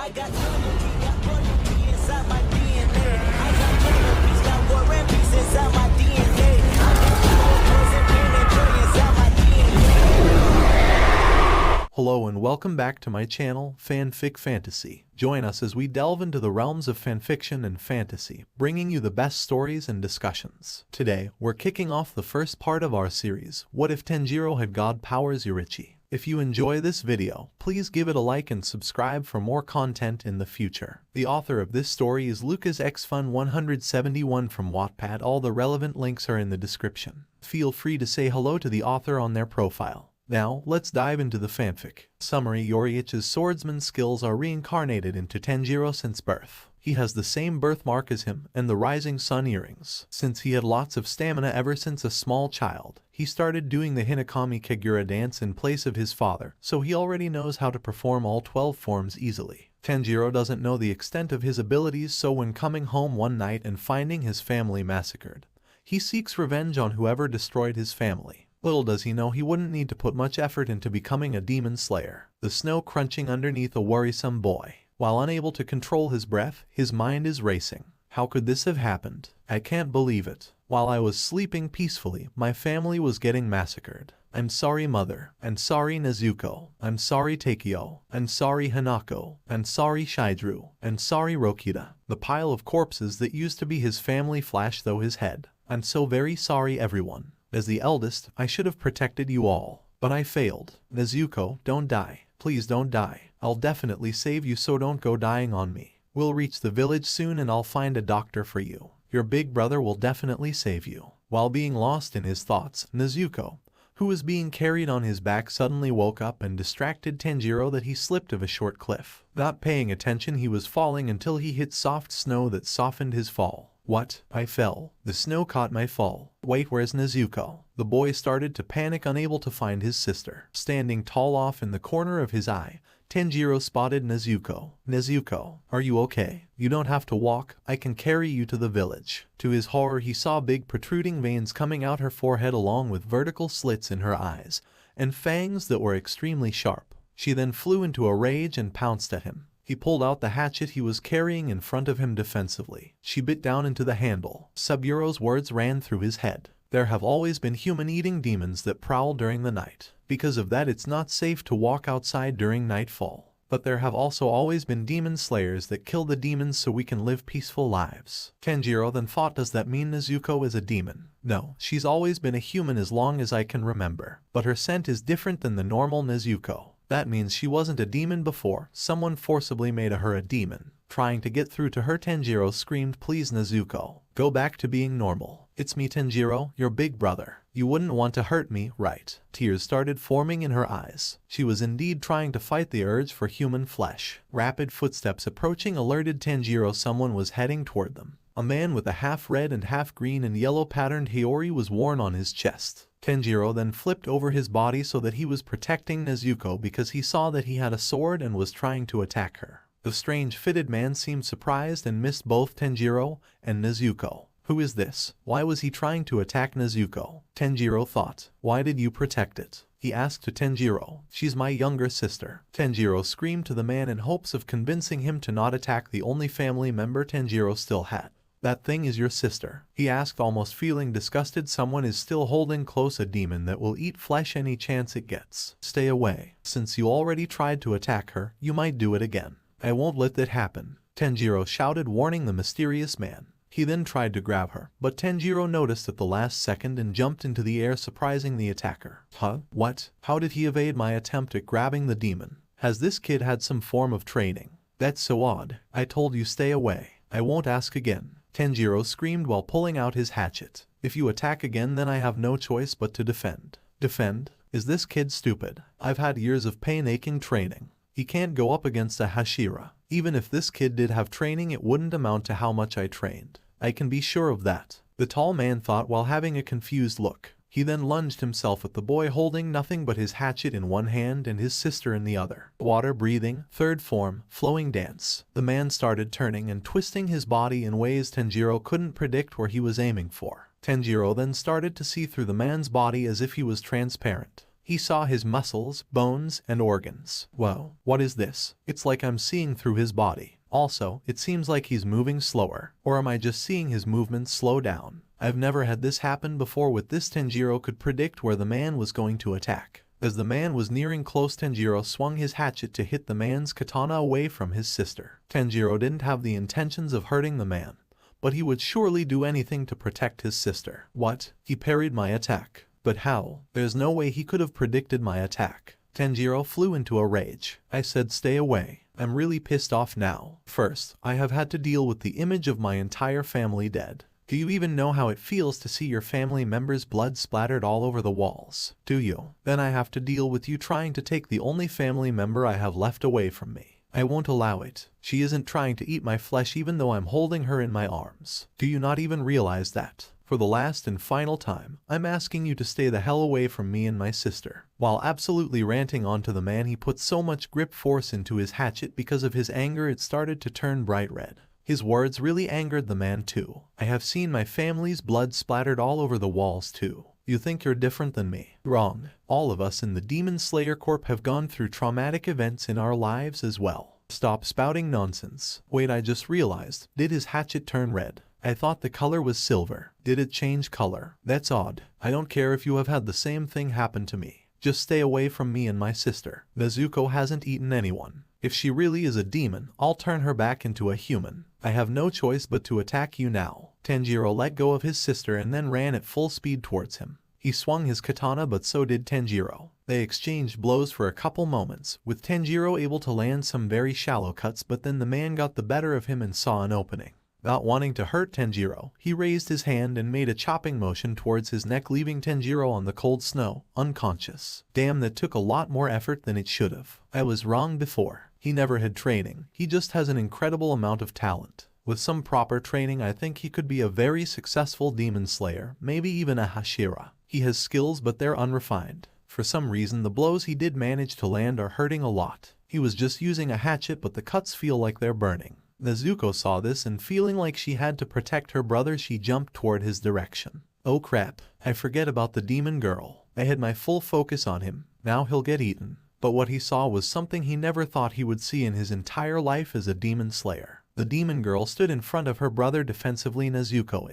I got loyalty, got royalty inside my DNA. I got love, peace, got war and peace inside my DNA. I got power, poison, pain, and joy inside my DNA. Hello and welcome back to my channel, Fanfic Fantasy. Join us as we delve into the realms of fanfiction and fantasy, bringing you the best stories and discussions. Today, we're kicking off the first part of our series, What If Tanjiro Had God Powers Yoriichi? If you enjoy this video, please give it a like and subscribe for more content in the future. The author of this story is Lucas X Fun 171 from Wattpad. All the relevant links are in the description. Feel free to say hello to the author on their profile. Now, let's dive into the fanfic. Summary: Yoriichi's swordsman skills are reincarnated into Tanjiro since birth. He has the same birthmark as him and the rising sun earrings. Since he had lots of stamina ever since a small child, he started doing the Hinokami Kagura dance in place of his father, so he already knows how to perform all 12 forms easily. Tanjiro doesn't know the extent of his abilities, so when coming home one night and finding his family massacred, he seeks revenge on whoever destroyed his family. Little does he know he wouldn't need to put much effort into becoming a demon slayer. The snow crunching underneath a worrisome boy. While unable to control his breath, his mind is racing. How could this have happened? I can't believe it. While I was sleeping peacefully, my family was getting massacred. I'm sorry, Mother. I'm sorry, Nezuko. I'm sorry, Takeo. I'm sorry, Hanako. I'm sorry, Shidru. I'm sorry, Rokita. The pile of corpses that used to be his family flashed through his head. I'm so very sorry, everyone. As the eldest, I should have protected you all. But I failed. Nezuko, don't die. Please don't die. I'll definitely save you, so don't go dying on me. We'll reach the village soon and I'll find a doctor for you. Your big brother will definitely save you. While being lost in his thoughts, Nezuko, who was being carried on his back, suddenly woke up and distracted Tanjiro that he slipped of a short cliff. Not paying attention, he was falling until he hit soft snow that softened his fall. What? I fell. The snow caught my fall. Wait, where's Nezuko? The boy started to panic, unable to find his sister. Standing tall off in the corner of his eye, Tanjiro spotted Nezuko. Nezuko, are you okay? You don't have to walk, I can carry you to the village. To his horror, he saw big protruding veins coming out her forehead along with vertical slits in her eyes, and fangs that were extremely sharp. She then flew into a rage and pounced at him. He pulled out the hatchet he was carrying in front of him defensively. She bit down into the handle. Sub-Zero's words ran through his head. There have always been human-eating demons that prowl during the night. Because of that, it's not safe to walk outside during nightfall. But there have also always been demon slayers that kill the demons so we can live peaceful lives. Tanjiro then thought, does that mean Nezuko is a demon? No, she's always been a human as long as I can remember. But her scent is different than the normal Nezuko. That means she wasn't a demon before. Someone forcibly made her a demon. Trying to get through to her, Tanjiro screamed, please Nezuko, go back to being normal. It's me, Tanjiro, your big brother. You wouldn't want to hurt me, right? Tears started forming in her eyes. She was indeed trying to fight the urge for human flesh. Rapid footsteps approaching alerted Tanjiro someone was heading toward them. A man with a half red and half green and yellow patterned Hiyori was worn on his chest. Tanjiro then flipped over his body so that he was protecting Nezuko because he saw that he had a sword and was trying to attack her. The strange fitted man seemed surprised and missed both Tanjiro and Nezuko. Who is this? Why was he trying to attack Nezuko? Tanjiro thought. Why did you protect it? He asked to Tanjiro. She's my younger sister. Tanjiro screamed to the man in hopes of convincing him to not attack the only family member Tanjiro still had. That thing is your sister? He asked, almost feeling disgusted. Someone is still holding close a demon that will eat flesh any chance it gets. Stay away. Since you already tried to attack her, you might do it again. I won't let that happen. Tanjiro shouted, warning the mysterious man. He then tried to grab her, but Tanjiro noticed at the last second and jumped into the air, surprising the attacker. Huh? What? How did he evade my attempt at grabbing the demon? Has this kid had some form of training? That's so odd. I told you stay away. I won't ask again. Tanjiro screamed while pulling out his hatchet. If you attack again, then I have no choice but to defend. Defend? Is this kid stupid? I've had years of pain-aching training. He can't go up against a Hashira. Even if this kid did have training, it wouldn't amount to how much I trained. I can be sure of that. The tall man thought while having a confused look. He then lunged himself at the boy, holding nothing but his hatchet in one hand and his sister in the other. Water breathing, third form, flowing dance. The man started turning and twisting his body in ways Tanjiro couldn't predict where he was aiming for. Tanjiro then started to see through the man's body as if he was transparent. He saw his muscles, bones, and organs. Whoa, what is this? It's like I'm seeing through his body. Also, it seems like he's moving slower. Or am I just seeing his movements slow down? I've never had this happen before. With this, Tanjiro could predict where the man was going to attack. As the man was nearing close, Tanjiro swung his hatchet to hit the man's katana away from his sister. Tanjiro didn't have the intentions of hurting the man, but he would surely do anything to protect his sister. What? He parried my attack. But how? There's no way he could have predicted my attack. Tanjiro flew into a rage. I said stay away. I'm really pissed off now. First, I have had to deal with the image of my entire family dead. Do you even know how it feels to see your family members' blood splattered all over the walls? Do you? Then I have to deal with you trying to take the only family member I have left away from me. I won't allow it. She isn't trying to eat my flesh even though I'm holding her in my arms. Do you not even realize that? For the last and final time, I'm asking you to stay the hell away from me and my sister. While absolutely ranting onto the man, he put so much grip force into his hatchet because of his anger it started to turn bright red. His words really angered the man too. I have seen my family's blood splattered all over the walls too. You think you're different than me? Wrong. All of us in the Demon Slayer Corp have gone through traumatic events in our lives as well. Stop spouting nonsense. Wait, I just realized. Did his hatchet turn red? I thought the color was silver. Did it change color? That's odd. I don't care if you have had the same thing happen to me. Just stay away from me and my sister. Nezuko hasn't eaten anyone. If she really is a demon, I'll turn her back into a human. I have no choice but to attack you now. Tanjiro let go of his sister and then ran at full speed towards him. He swung his katana, but so did Tanjiro. They exchanged blows for a couple moments, with Tanjiro able to land some very shallow cuts, but then the man got the better of him and saw an opening. Not wanting to hurt Tanjiro, he raised his hand and made a chopping motion towards his neck, leaving Tanjiro on the cold snow, unconscious. Damn, that took a lot more effort than it should have. I was wrong before. He never had training. He just has an incredible amount of talent. With some proper training, I think he could be a very successful demon slayer, maybe even a Hashira. He has skills, but they're unrefined. For some reason, the blows he did manage to land are hurting a lot. He was just using a hatchet, but the cuts feel like they're burning. Nezuko saw this and feeling like she had to protect her brother, she jumped toward his direction. Oh crap, I forget about the demon girl. I had my full focus on him. Now he'll get eaten. But what he saw was something he never thought he would see in his entire life as a demon slayer. The demon girl stood in front of her brother defensively. Nezuko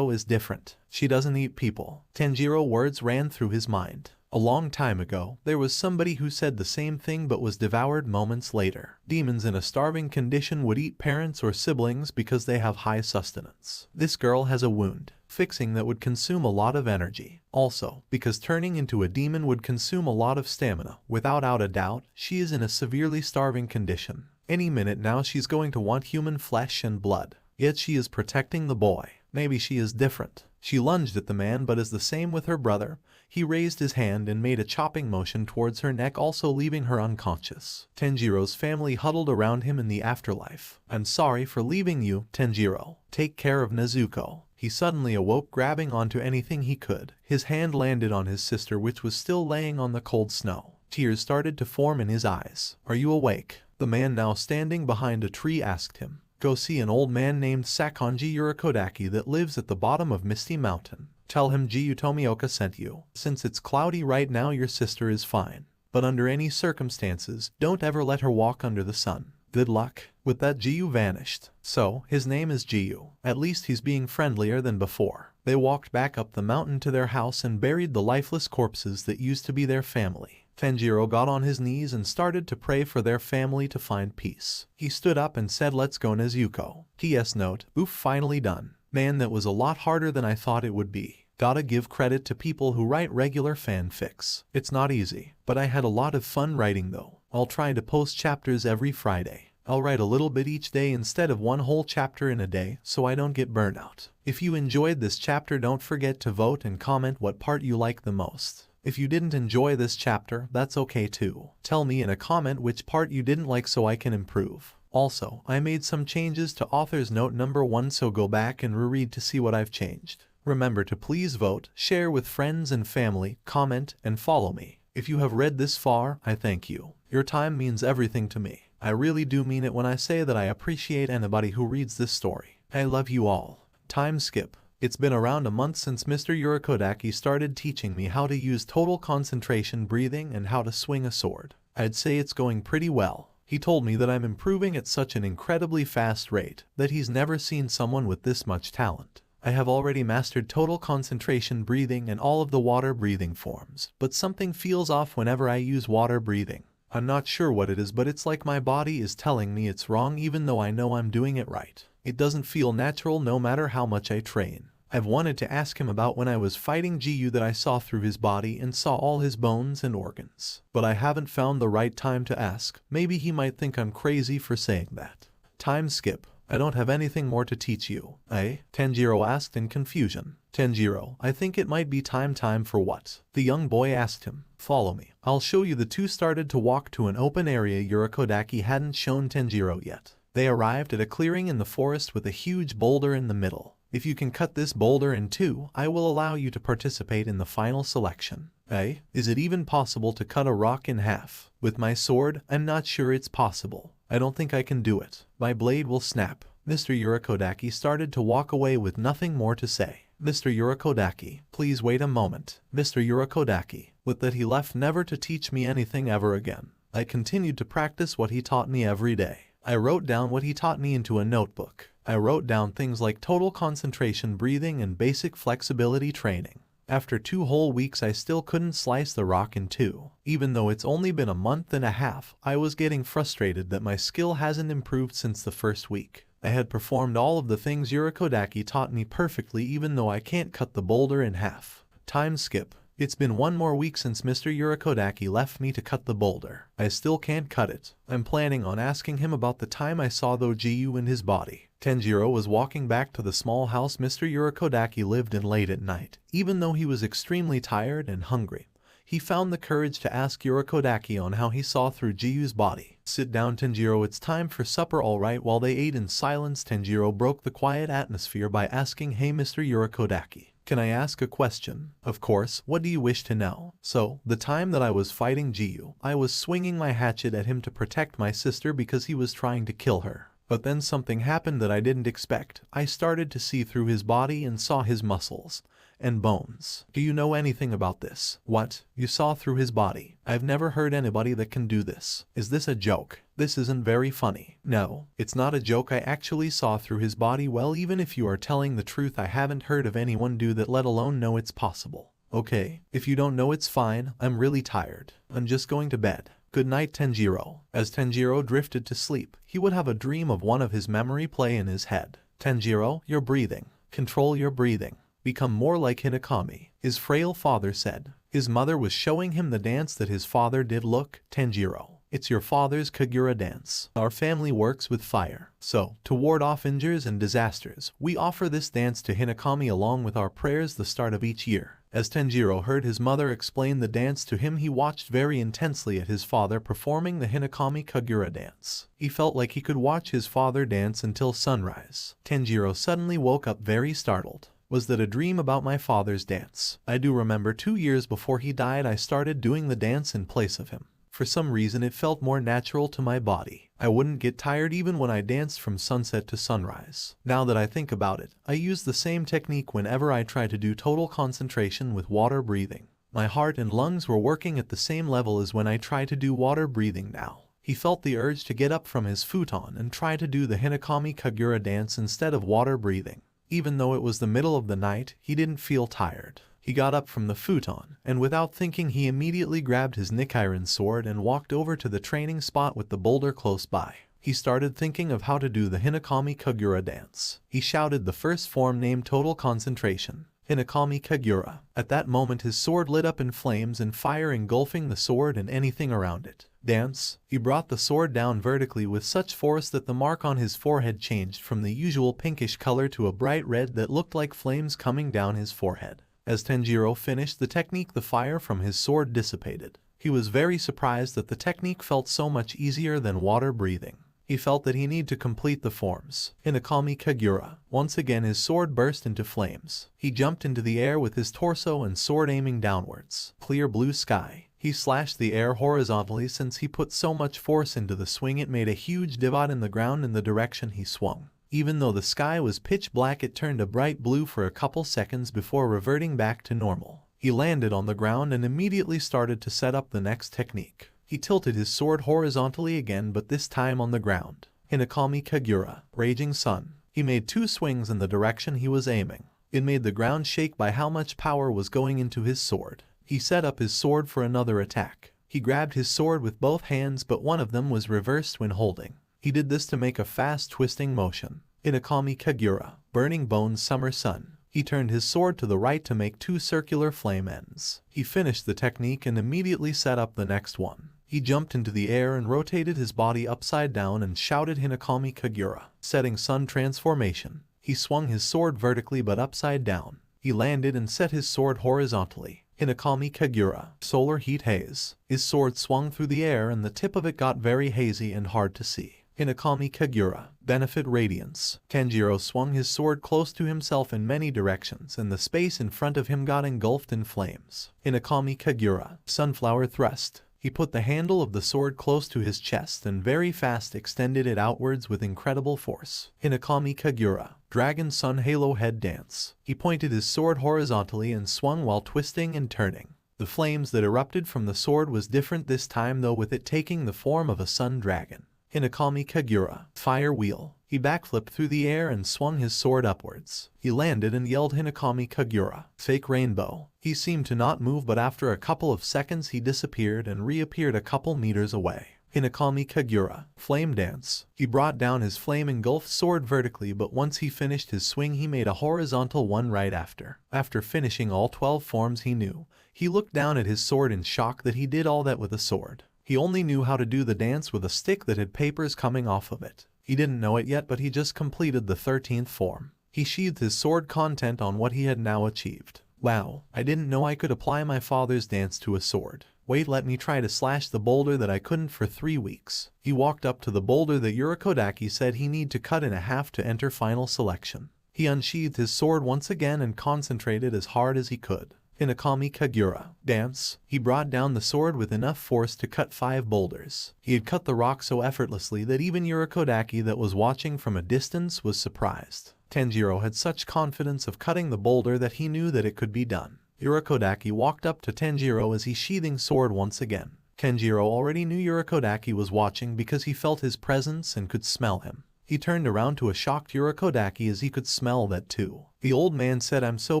is different. She doesn't eat people. Tanjiro words ran through his mind. A long time ago, there was somebody who said the same thing but was devoured moments later. Demons in a starving condition would eat parents or siblings because they have high sustenance. This girl has a wound. Fixing that would consume a lot of energy. Also, because turning into a demon would consume a lot of stamina. Without a doubt, she is in a severely starving condition. Any minute now she's going to want human flesh and blood. Yet she is protecting the boy. Maybe she is different. She lunged at the man, but as the same with her brother, he raised his hand and made a chopping motion towards her neck, also leaving her unconscious. Tanjiro's family huddled around him in the afterlife. I'm sorry for leaving you, Tanjiro. Take care of Nezuko. He suddenly awoke, grabbing onto anything he could. His hand landed on his sister, which was still laying on the cold snow. Tears started to form in his eyes. Are you awake? The man, now standing behind a tree, asked him. Go see an old man named Sakonji Yurikodaki that lives at the bottom of Misty Mountain. Tell him Jiyu Tomioka sent you. Since it's cloudy right now, your sister is fine. But under any circumstances, don't ever let her walk under the sun. Good luck. With that, Jiyu vanished. So, his name is Jiyu. At least he's being friendlier than before. They walked back up the mountain to their house and buried the lifeless corpses that used to be their family. Tanjiro got on his knees and started to pray for their family to find peace. He stood up and said, let's go Nezuko. T.S. note, oof, finally done. Man, that was a lot harder than I thought it would be. Gotta give credit to people who write regular fanfics. It's not easy, but I had a lot of fun writing though. I'll try to post chapters every Friday. I'll write a little bit each day instead of one whole chapter in a day, so I don't get burned out. If you enjoyed this chapter, don't forget to vote and comment what part you like the most. If you didn't enjoy this chapter, that's okay too. Tell me in a comment which part you didn't like so I can improve. Also, I made some changes to author's note number 1, so go back and reread to see what I've changed. Remember to please vote, share with friends and family, comment, and follow me. If you have read this far, I thank you. Your time means everything to me. I really do mean it when I say that I appreciate anybody who reads this story. I love you all. Time skip. It's been around a month since Mr. Yorikodaki started teaching me how to use total concentration breathing and how to swing a sword. I'd say it's going pretty well. He told me that I'm improving at such an incredibly fast rate that he's never seen someone with this much talent. I have already mastered total concentration breathing and all of the water breathing forms, but something feels off whenever I use water breathing. I'm not sure what it is, but it's like my body is telling me it's wrong even though I know I'm doing it right. It doesn't feel natural no matter how much I train. I've wanted to ask him about when I was fighting Giyu that I saw through his body and saw all his bones and organs. But I haven't found the right time to ask. Maybe he might think I'm crazy for saying that. Time skip. I don't have anything more to teach you, eh? Tanjiro asked in confusion. Tanjiro, I think it might be time for what? The young boy asked him. Follow me. I'll show you. The two started to walk to an open area Yorikodaki hadn't shown Tanjiro yet. They arrived at a clearing in the forest with a huge boulder in the middle. If you can cut this boulder in two, I will allow you to participate in the final selection. Eh? Is it even possible to cut a rock in half? With my sword, I'm not sure it's possible. I don't think I can do it. My blade will snap. Mr. Yorikodaki started to walk away with nothing more to say. Mr. Yorikodaki, please wait a moment. Mr. Yorikodaki. With that he left, never to teach me anything ever again. I continued to practice what he taught me every day. I wrote down what he taught me into a notebook. I wrote down things like total concentration breathing and basic flexibility training. After 2 whole weeks I still couldn't slice the rock in two. Even though it's only been a month and a half, I was getting frustrated that my skill hasn't improved since the first week. I had performed all of the things Yorikodaki taught me perfectly even though I can't cut the boulder in half. Time skip. It's been 1 more week since Mr. Yorikodaki left me to cut the boulder. I still can't cut it. I'm planning on asking him about the time I saw the Giyu in his body. Tanjiro was walking back to the small house Mr. Yorikodaki lived in late at night. Even though he was extremely tired and hungry, he found the courage to ask Yorikodaki on how he saw through Giyu's body. Sit down, Tanjiro, it's time for supper. Alright. While they ate in silence, Tanjiro broke the quiet atmosphere by asking, hey Mr. Yorikodaki, can I ask a question? Of course, what do you wish to know? So, the time that I was fighting Giyu, I was swinging my hatchet at him to protect my sister because he was trying to kill her. But then something happened that I didn't expect. I started to see through his body and saw his muscles and bones. Do you know anything about this? What? You saw through his body? I've never heard anybody that can do this. Is this a joke? This isn't very funny. No, it's not a joke. I actually saw through his body. Well, even if you are telling the truth, I haven't heard of anyone do that, let alone know it's possible. Okay, if you don't know, it's fine. I'm really tired. I'm just going to bed. Good night, Tanjiro. As Tanjiro drifted to sleep, he would have a dream of one of his memory play in his head. Tanjiro, you're breathing. Control your breathing. Become more like Hinokami, his frail father said. His mother was showing him the dance that his father did. Look, Tanjiro, it's your father's Kagura dance. Our family works with fire. So, to ward off injuries and disasters, we offer this dance to Hinokami along with our prayers the start of each year. As Tanjiro heard his mother explain the dance to him, he watched very intensely at his father performing the Hinokami Kagura dance. He felt like he could watch his father dance until sunrise. Tanjiro suddenly woke up very startled. Was that a dream about my father's dance? I do remember 2 years before he died I started doing the dance in place of him. For some reason it felt more natural to my body. I wouldn't get tired even when I danced from sunset to sunrise. Now that I think about it, I use the same technique whenever I try to do total concentration with water breathing. My heart and lungs were working at the same level as when I try to do water breathing now. He felt the urge to get up from his futon and try to do the Hinokami Kagura dance instead of water breathing. Even though it was the middle of the night, he didn't feel tired. He got up from the futon, and without thinking he immediately grabbed his Nichiren sword and walked over to the training spot with the boulder close by. He started thinking of how to do the Hinokami Kagura dance. He shouted the first form named total concentration. Hinokami Kagura. At that moment his sword lit up in flames and fire engulfing the sword and anything around it. Dance. He brought the sword down vertically with such force that the mark on his forehead changed from the usual pinkish color to a bright red that looked like flames coming down his forehead. As Tanjiro finished the technique, the fire from his sword dissipated. He was very surprised that the technique felt so much easier than water breathing. He felt that he needed to complete the forms. Hinokami Kagura. Once again his sword burst into flames. He jumped into the air with his torso and sword aiming downwards. Clear blue sky. He slashed the air horizontally. Since he put so much force into the swing, it made a huge divot in the ground in the direction he swung. Even though the sky was pitch black, it turned a bright blue for a couple seconds before reverting back to normal. He landed on the ground and immediately started to set up the next technique. He tilted his sword horizontally again, but this time on the ground. Hinokami Kagura, Raging Sun. He made 2 swings in the direction he was aiming. It made the ground shake by how much power was going into his sword. He set up his sword for another attack. He grabbed his sword with both hands, but one of them was reversed when holding. He did this to make a fast twisting motion. Hinokami Kagura, Burning Bones Summer Sun. He turned his sword to the right to make 2 circular flame ends. He finished the technique and immediately set up the next one. He jumped into the air and rotated his body upside down and shouted Hinokami Kagura, setting Sun Transformation. He swung his sword vertically but upside down. He landed and set his sword horizontally. Hinokami Kagura, Solar Heat Haze. His sword swung through the air and the tip of it got very hazy and hard to see. Hinokami Kagura, Benefit Radiance. Tanjiro swung his sword close to himself in many directions and the space in front of him got engulfed in flames. Hinokami Kagura, Sunflower Thrust. He put the handle of the sword close to his chest and very fast extended it outwards with incredible force. Hinokami Kagura, Dragon Sun Halo Head Dance. He pointed his sword horizontally and swung while twisting and turning. The flames that erupted from the sword was different this time, though, with it taking the form of a sun dragon. Hinokami Kagura, Fire Wheel. He backflipped through the air and swung his sword upwards. He landed and yelled Hinokami Kagura, Fake Rainbow. He seemed to not move, but after a couple of seconds he disappeared and reappeared a couple meters away. Hinokami Kagura, Flame Dance. He brought down his flame engulfed sword vertically, but once he finished his swing he made a horizontal one right after. After finishing all 12 forms he knew, he looked down at his sword in shock that he did all that with a sword. He only knew how to do the dance with a stick that had papers coming off of it. He didn't know it yet, but he just completed the 13th form. He sheathed his sword content on what he had now achieved. Wow, I didn't know I could apply my father's dance to a sword. Wait, let me try to slash the boulder that I couldn't for 3 weeks. He walked up to the boulder that Yorichi said he need to cut in half to enter final selection. He unsheathed his sword once again and concentrated as hard as he could. Hinokami Kagura, Dance. He brought down the sword with enough force to cut 5 boulders. He had cut the rock so effortlessly that even Yorichi that was watching from a distance was surprised. Tanjiro had such confidence of cutting the boulder that he knew that it could be done. Yorichi walked up to Tanjiro as he sheathing sword once again. Tanjiro already knew Yorichi was watching because he felt his presence and could smell him. He turned around to a shocked Yorichi as he could smell that too. The old man said, I'm so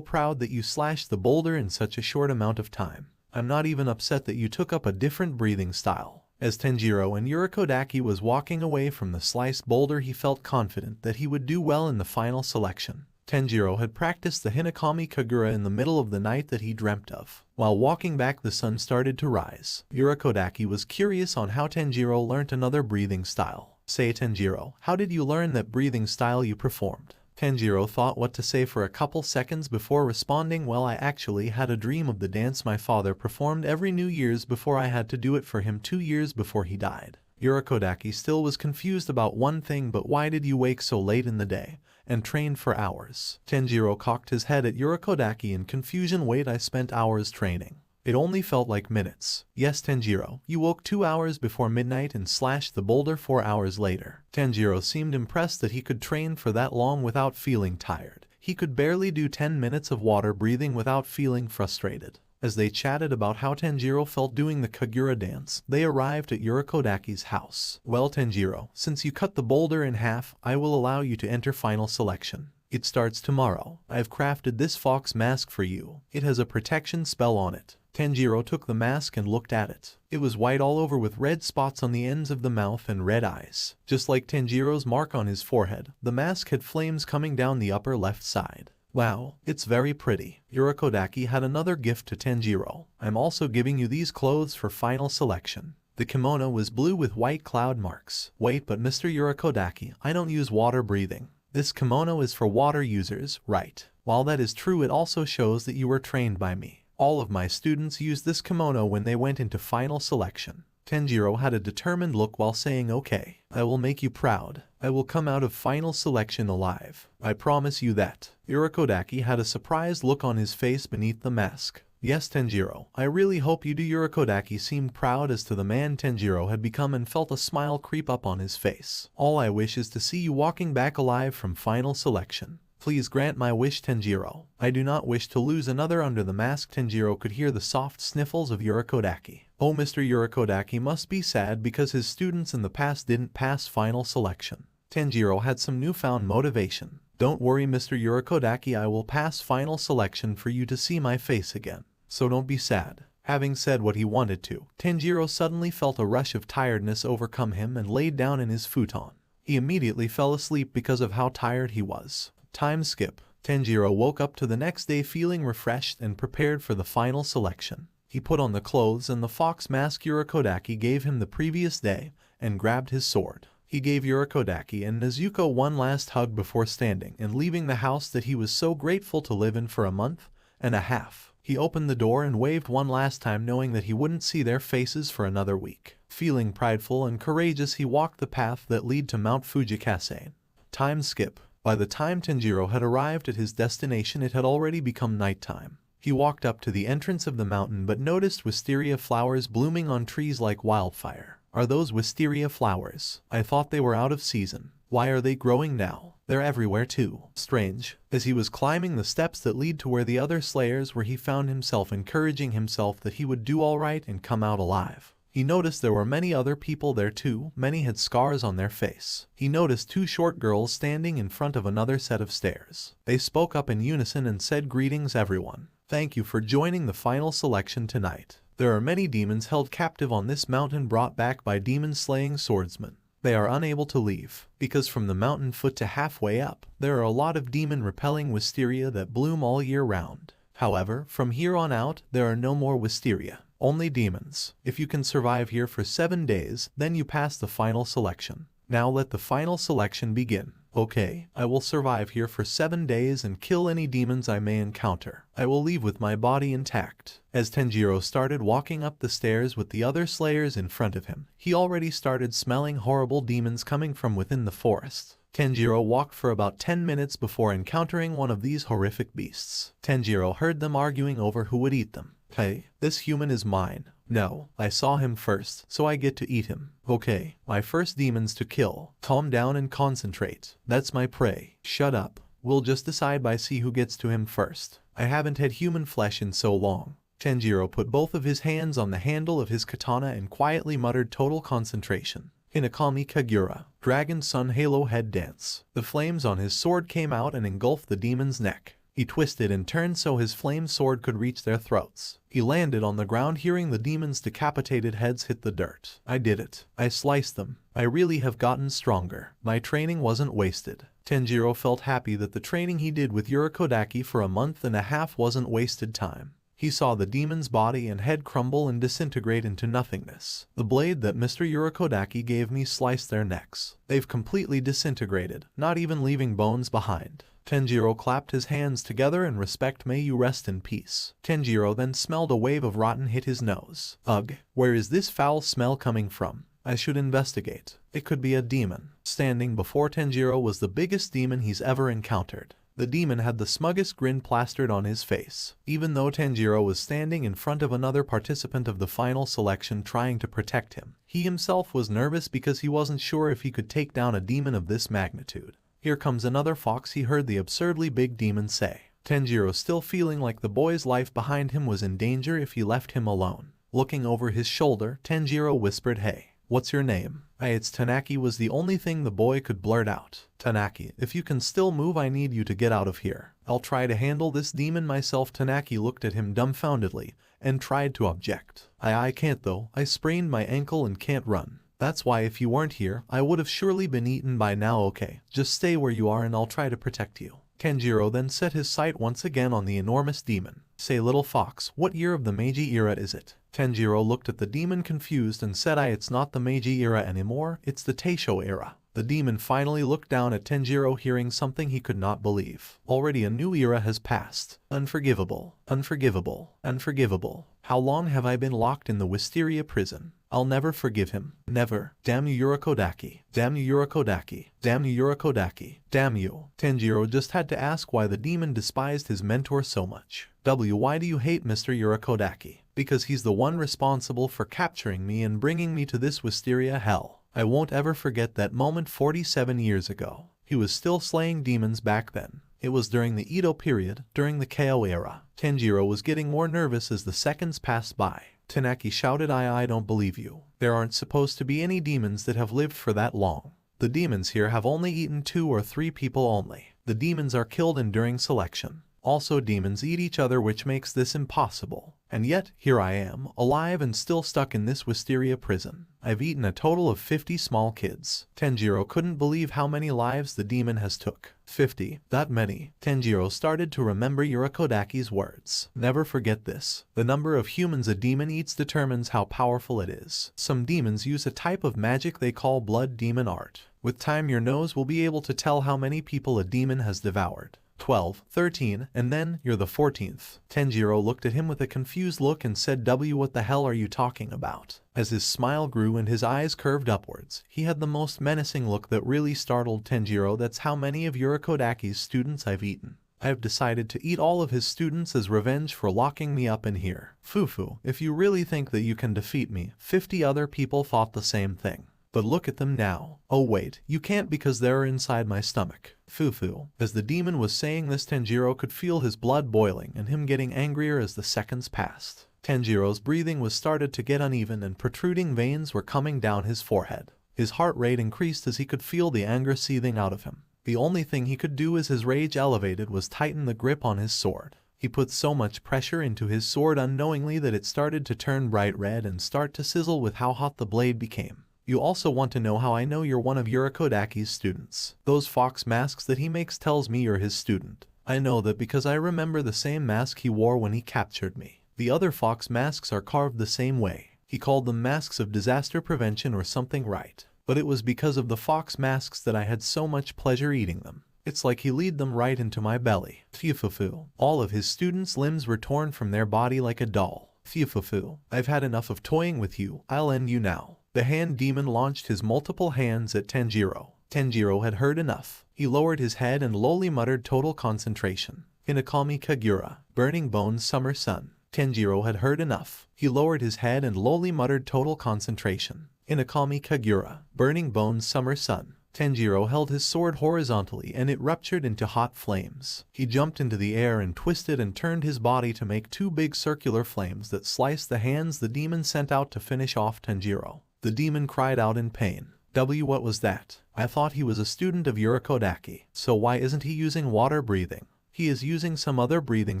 proud that you slashed the boulder in such a short amount of time. I'm not even upset that you took up a different breathing style. As Tanjiro and Yorichi was walking away from the sliced boulder, he felt confident that he would do well in the final selection. Tanjiro had practiced the Hinokami Kagura in the middle of the night that he dreamt of. While walking back, the sun started to rise. Yorichi was curious on how Tanjiro learnt another breathing style. Say, Tanjiro, how did you learn that breathing style you performed? Tanjiro thought what to say for a couple seconds before responding, well, I actually had a dream of the dance my father performed every New Year's before I had to do it for him 2 years before he died. Yorichi still was confused about one thing, but why did you wake so late in the day and train for hours? Tanjiro cocked his head at Yorichi in confusion. Wait, I spent hours training. It only felt like minutes. Yes, Tanjiro, you woke 2 hours before midnight and slashed the boulder 4 hours later. Tanjiro seemed impressed that he could train for that long without feeling tired. He could barely do 10 minutes of water breathing without feeling frustrated. As they chatted about how Tanjiro felt doing the Kagura dance, they arrived at Yorichi's house. Well, Tanjiro, since you cut the boulder in half, I will allow you to enter final selection. It starts tomorrow. I've crafted this fox mask for you. It has a protection spell on it. Tanjiro took the mask and looked at it. It was white all over with red spots on the ends of the mouth and red eyes. Just like Tanjiro's mark on his forehead, the mask had flames coming down the upper left side. Wow, it's very pretty. Yorichi had another gift to Tanjiro. I'm also giving you these clothes for final selection. The kimono was blue with white cloud marks. Wait, but Mr. Yorichi, I don't use water breathing. This kimono is for water users, right? While that is true, it also shows that you were trained by me. All of my students used this kimono when they went into final selection. Tanjiro had a determined look while saying, okay, I will make you proud. I will come out of final selection alive. I promise you that. Yorichi had a surprised look on his face beneath the mask. Yes, Tanjiro, I really hope you do. Yorikodaki seemed proud as to the man Tanjiro had become and felt a smile creep up on his face. All I wish is to see you walking back alive from final selection. Please grant my wish, Tanjiro. I do not wish to lose another under the mask. Tanjiro could hear the soft sniffles of Yorikodaki. Oh, Mr. Yorikodaki must be sad because his students in the past didn't pass final selection. Tanjiro had some newfound motivation. Don't worry, Mr. Yorikodaki, I will pass final selection for you to see my face again. So don't be sad. Having said what he wanted to, Tanjiro suddenly felt a rush of tiredness overcome him and laid down in his futon. He immediately fell asleep because of how tired he was. Time skip. Tanjiro woke up to the next day feeling refreshed and prepared for the final selection. He put on the clothes and the fox mask Yorikodaki gave him the previous day and grabbed his sword. He gave Yorikodaki and Nezuko one last hug before standing and leaving the house that he was so grateful to live in for a month and a half. He opened the door and waved one last time, knowing that he wouldn't see their faces for another week. Feeling prideful and courageous, he walked the path that led to Mount Fujikase. Time skip. By the time Tanjiro had arrived at his destination, it had already become nighttime. He walked up to the entrance of the mountain but noticed wisteria flowers blooming on trees like wildfire. Are those wisteria flowers? I thought they were out of season. Why are they growing now? They're everywhere too. Strange. As he was climbing the steps that lead to where the other slayers were, he found himself encouraging himself that he would do all right and come out alive. He noticed there were many other people there too. Many had scars on their face. He noticed two short girls standing in front of another set of stairs. They spoke up in unison and said, "Greetings everyone. Thank you for joining the final selection tonight. There are many demons held captive on this mountain, brought back by demon-slaying swordsmen. They are unable to leave, because from the mountain foot to halfway up, there are a lot of demon-repelling wisteria that bloom all year round. However, from here on out, there are no more wisteria. Only demons. If you can survive here for 7 days, then you pass the final selection. Now let the final selection begin." "Okay, I will survive here for 7 days and kill any demons I may encounter. I will leave with my body intact." As Tanjiro started walking up the stairs with the other slayers in front of him, he already started smelling horrible demons coming from within the forest. Tanjiro walked for about 10 minutes before encountering one of these horrific beasts. Tanjiro heard them arguing over who would eat them. "Hey, this human is mine. No, I saw him first, so I get to eat him. Okay, my first demons to kill. Calm down and concentrate. That's my prey. Shut up. We'll just decide by see who gets to him first. I haven't had human flesh in so long." Tanjiro put both of his hands on the handle of his katana and quietly muttered, "Total concentration. Hinokami Kagura, Dragon Sun Halo Head Dance." The flames on his sword came out and engulfed the demon's neck. He twisted and turned so his flame sword could reach their throats. He landed on the ground, hearing the demon's decapitated heads hit the dirt. "I did it. I sliced them. I really have gotten stronger. My training wasn't wasted." Tanjiro felt happy that the training he did with Yorikodaki for a month and a half wasn't wasted time. He saw the demon's body and head crumble and disintegrate into nothingness. "The blade that Mr. Yorikodaki gave me sliced their necks. They've completely disintegrated, not even leaving bones behind." Tanjiro clapped his hands together in respect. "May you rest in peace." Tanjiro then smelled a wave of rotten hit his nose. "Ugh, where is this foul smell coming from? I should investigate. It could be a demon." Standing before Tanjiro was the biggest demon he's ever encountered. The demon had the smuggest grin plastered on his face. Even though Tanjiro was standing in front of another participant of the final selection trying to protect him, he himself was nervous because he wasn't sure if he could take down a demon of this magnitude. "Here comes another fox," he heard the absurdly big demon say. Tanjiro, still feeling like the boy's life behind him was in danger if he left him alone. Looking over his shoulder, Tanjiro whispered, "Hey, what's your name?" "It's Tanaki," was the only thing the boy could blurt out. "Tanaki, if you can still move, I need you to get out of here. I'll try to handle this demon myself." Tanaki looked at him dumbfoundedly and tried to object. I can't though. I sprained my ankle and can't run. That's why if you weren't here, I would have surely been eaten by now." "Okay, just stay where you are and I'll try to protect you." Tanjiro then set his sight once again on the enormous demon. "Say, little fox, what year of the Meiji era is it?" Tanjiro looked at the demon confused and said, "It's not the Meiji era anymore, it's the Taisho era." The demon finally looked down at Tanjiro, hearing something he could not believe. "Already a new era has passed. Unforgivable, unforgivable, unforgivable. How long have I been locked in the Wisteria prison? I'll never forgive him. Never. Damn you, Yorikodaki. Damn you, Yorikodaki. Damn you, Yorikodaki. Damn you. Tanjiro just had to ask why the demon despised his mentor so much. Why do you hate Mr. Yorikodaki? Because he's the one responsible for capturing me and bringing me to this wisteria hell. I won't ever forget that moment 47 years ago. He was still slaying demons back then. It was during the Edo period, during the Kyo era. Tanjiro was getting more nervous as the seconds passed by. Tanaki shouted, I don't believe you. There aren't supposed to be any demons that have lived for that long. The demons here have only eaten 2 or 3 people only. The demons are killed and during selection. Also demons eat each other, which makes this impossible. And yet, here I am, alive and still stuck in this wisteria prison. I've eaten a total of 50 small kids. Tanjiro couldn't believe how many lives the demon has took. 50. That many. Tanjiro started to remember Yurikodaki's words. Never forget this. The number of humans a demon eats determines how powerful it is. Some demons use a type of magic they call blood demon art. With time your nose will be able to tell how many people a demon has devoured. 12, 13, and then you're the 14th. Tanjiro looked at him with a confused look and said, what the hell are you talking about? As his smile grew and his eyes curved upwards, he had the most menacing look that really startled Tanjiro. That's how many of Yurikodaki's students I've eaten. I have decided to eat all of his students as revenge for locking me up in here. Fufu, if you really think that you can defeat me, 50 other people thought the same thing. But look at them now. Oh wait, you can't because they're inside my stomach. Fufu. As the demon was saying this, Tanjiro could feel his blood boiling and him getting angrier as the seconds passed. Tanjiro's breathing was started to get uneven and protruding veins were coming down his forehead. His heart rate increased as he could feel the anger seething out of him. The only thing he could do as his rage elevated was tighten the grip on his sword. He put so much pressure into his sword unknowingly that it started to turn bright red and start to sizzle with how hot the blade became. You also want to know how I know you're one of Yurikodaki's students. Those fox masks that he makes tells me you're his student. I know that because I remember the same mask he wore when he captured me. The other fox masks are carved the same way. He called them masks of disaster prevention or something, right? But it was because of the fox masks that I had so much pleasure eating them. It's like he lead them right into my belly. Fufufu. All of his students' limbs were torn from their body like a doll. Fufufu. I've had enough of toying with you. I'll end you now. The hand demon launched his multiple hands at Tanjiro. Tanjiro had heard enough. He lowered his head and lowly muttered, total concentration. Hinokami Kagura. Burning bones, summer sun. Tanjiro had heard enough. He lowered his head and lowly muttered, total concentration. Hinokami Kagura. Burning bones, summer sun. Tanjiro held his sword horizontally and it ruptured into hot flames. He jumped into the air and twisted and turned his body to make 2 big circular flames that sliced the hands the demon sent out to finish off Tanjiro. The demon cried out in pain. What was that? I thought he was a student of Yurikodaki. So why isn't he using water breathing? He is using some other breathing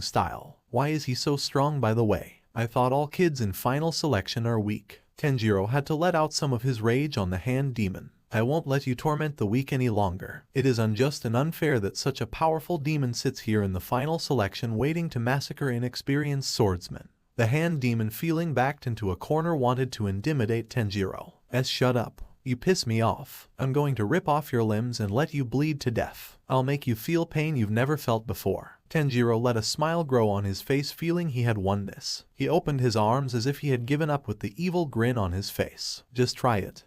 style. Why is he so strong, by the way? I thought all kids in final selection are weak. Tanjiro had to let out some of his rage on the hand demon. I won't let you torment the weak any longer. It is unjust and unfair that such a powerful demon sits here in the final selection waiting to massacre inexperienced swordsmen. The hand demon, feeling backed into a corner, wanted to intimidate Tanjiro. Shut up. You piss me off. I'm going to rip off your limbs and let you bleed to death. I'll make you feel pain you've never felt before. Tanjiro let a smile grow on his face, feeling he had won this. He opened his arms as if he had given up with the evil grin on his face. Just try it.